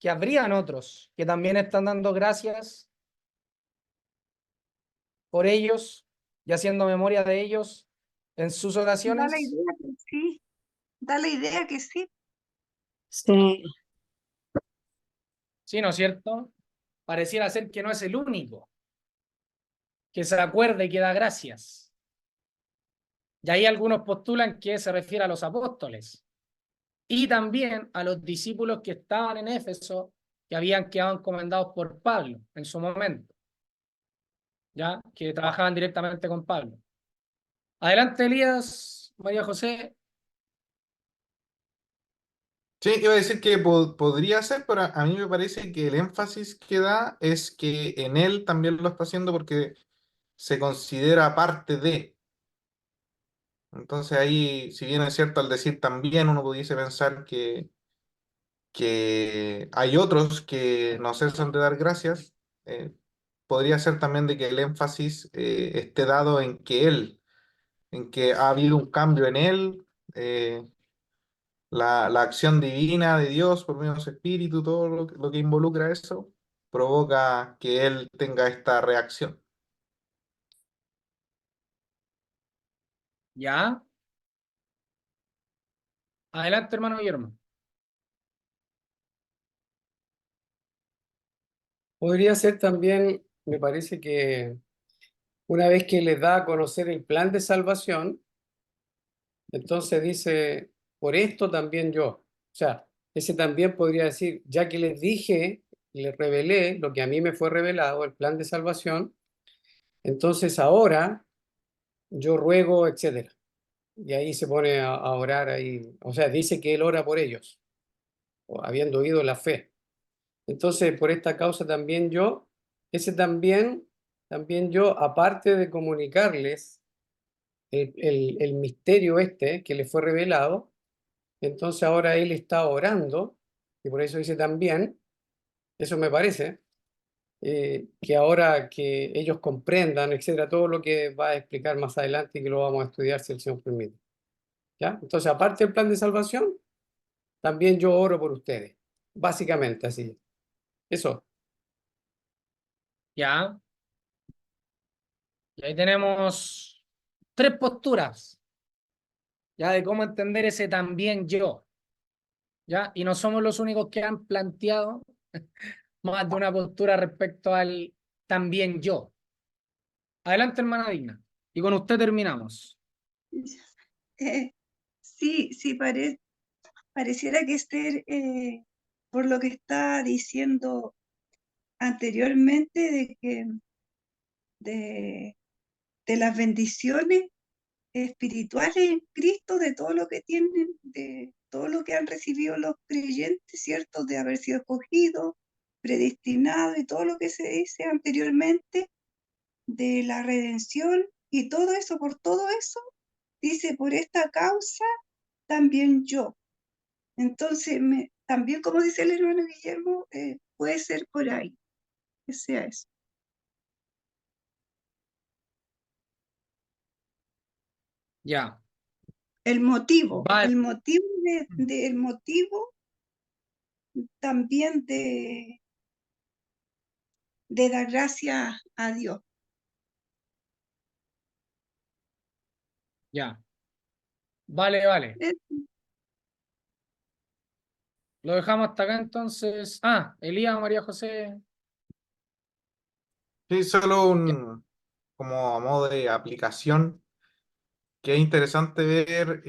que habrían otros, que también están dando gracias por ellos y haciendo memoria de ellos en sus Da la oraciones. idea que sí, da la idea que sí. Sí, Sí, ¿no es cierto? Pareciera ser que no es el único que se acuerda y que da gracias. Y ahí algunos postulan que se refiere a los apóstoles y también a los discípulos que estaban en Éfeso, que habían quedado encomendados por Pablo en su momento, ya que trabajaban directamente con Pablo. Adelante, Elías, María José. Sí, iba a decir que podría ser, pero a mí me parece que el énfasis que da es que en él también lo está haciendo porque se considera parte de. Entonces ahí, si bien es cierto al decir también, uno pudiese pensar que hay otros que no cesan de dar gracias, podría ser también de que el énfasis esté dado en que ha habido un cambio en él, la acción divina de Dios por medio de su espíritu, todo lo que involucra eso, provoca que él tenga esta reacción. Ya. Adelante, hermano Guillermo. Podría ser también, me parece que una vez que les da a conocer el plan de salvación, entonces dice, por esto también yo. O sea, ese también podría decir, ya que les dije, les revelé lo que a mí me fue revelado, el plan de salvación, entonces ahora yo ruego, etcétera. Y ahí se pone a orar ahí, o sea, dice que él ora por ellos, o habiendo oído la fe. Entonces, por esta causa también yo, ese también yo, aparte de comunicarles el misterio este que le fue revelado, entonces ahora él está orando, y por eso dice también, eso me parece, que ahora que ellos comprendan, etcétera, todo lo que va a explicar más adelante y que lo vamos a estudiar si el Señor permite. ¿Ya? Entonces, aparte del plan de salvación, también yo oro por ustedes, básicamente así. Eso. Ya. Y ahí tenemos tres posturas, ya de cómo entender ese también yo. ¿Ya? Y no somos los únicos que han planteado más de una postura respecto al también yo. Adelante, hermana Digna. Y con usted terminamos. Eh, sí, sí, pareciera que Esther, por lo que está diciendo anteriormente, de, de las bendiciones espirituales en Cristo, de todo lo que tienen, de todo lo que han recibido los creyentes, ¿cierto? De haber sido escogidos, predestinados y todo lo que se dice anteriormente de la redención y todo eso, por todo eso, dice, por esta causa también yo. Entonces, también como dice el hermano Guillermo, puede ser por ahí, que sea eso. Ya. El motivo, Vale. el motivo también de dar gracias a Dios. Ya. Vale, vale. Eh, Lo dejamos hasta acá entonces. Ah, Elías, María José. Sí, solo como a modo de aplicación, que es interesante ver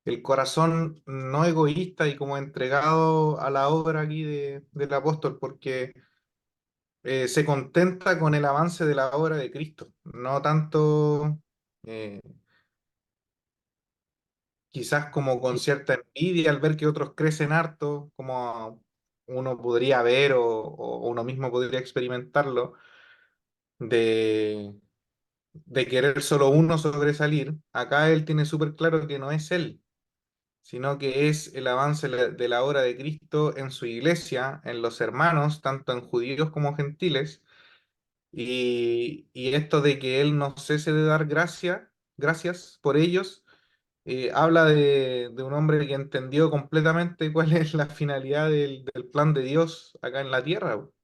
el corazón no egoísta y como entregado a la obra aquí del apóstol, porque se contenta con el avance de la obra de Cristo, no tanto eh, quizás como con cierta envidia al ver que otros crecen harto, como uno podría ver o uno mismo podría experimentarlo, de, de querer solo uno sobresalir. Acá él tiene súper claro que no es él, sino que es el avance de la obra de Cristo en su iglesia, en los hermanos, tanto en judíos como gentiles, y esto de que Él no cese de dar gracias por ellos, habla de un hombre que entendió completamente cuál es la finalidad del plan de Dios acá en la tierra, po,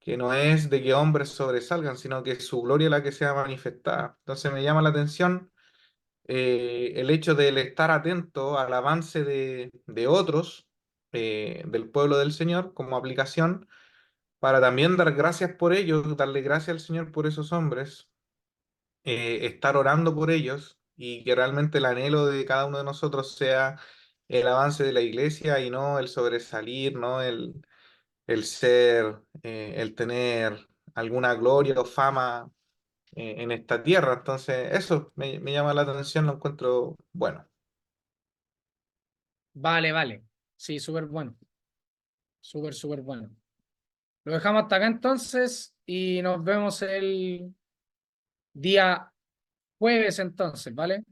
que no es de que hombres sobresalgan, sino que es su gloria la que sea manifestada. Entonces me llama la atención el hecho de él estar atento al avance de otros, del pueblo del Señor, como aplicación, para también dar gracias por ellos, darle gracias al Señor por esos hombres, estar orando por ellos y que realmente el anhelo de cada uno de nosotros sea el avance de la iglesia y no el sobresalir, no el ser, el tener alguna gloria o fama en esta tierra. Entonces, eso me llama la atención, lo encuentro bueno. Vale, vale. Sí, súper bueno. Súper, súper bueno. Lo dejamos hasta acá entonces y nos vemos el día jueves entonces, ¿vale?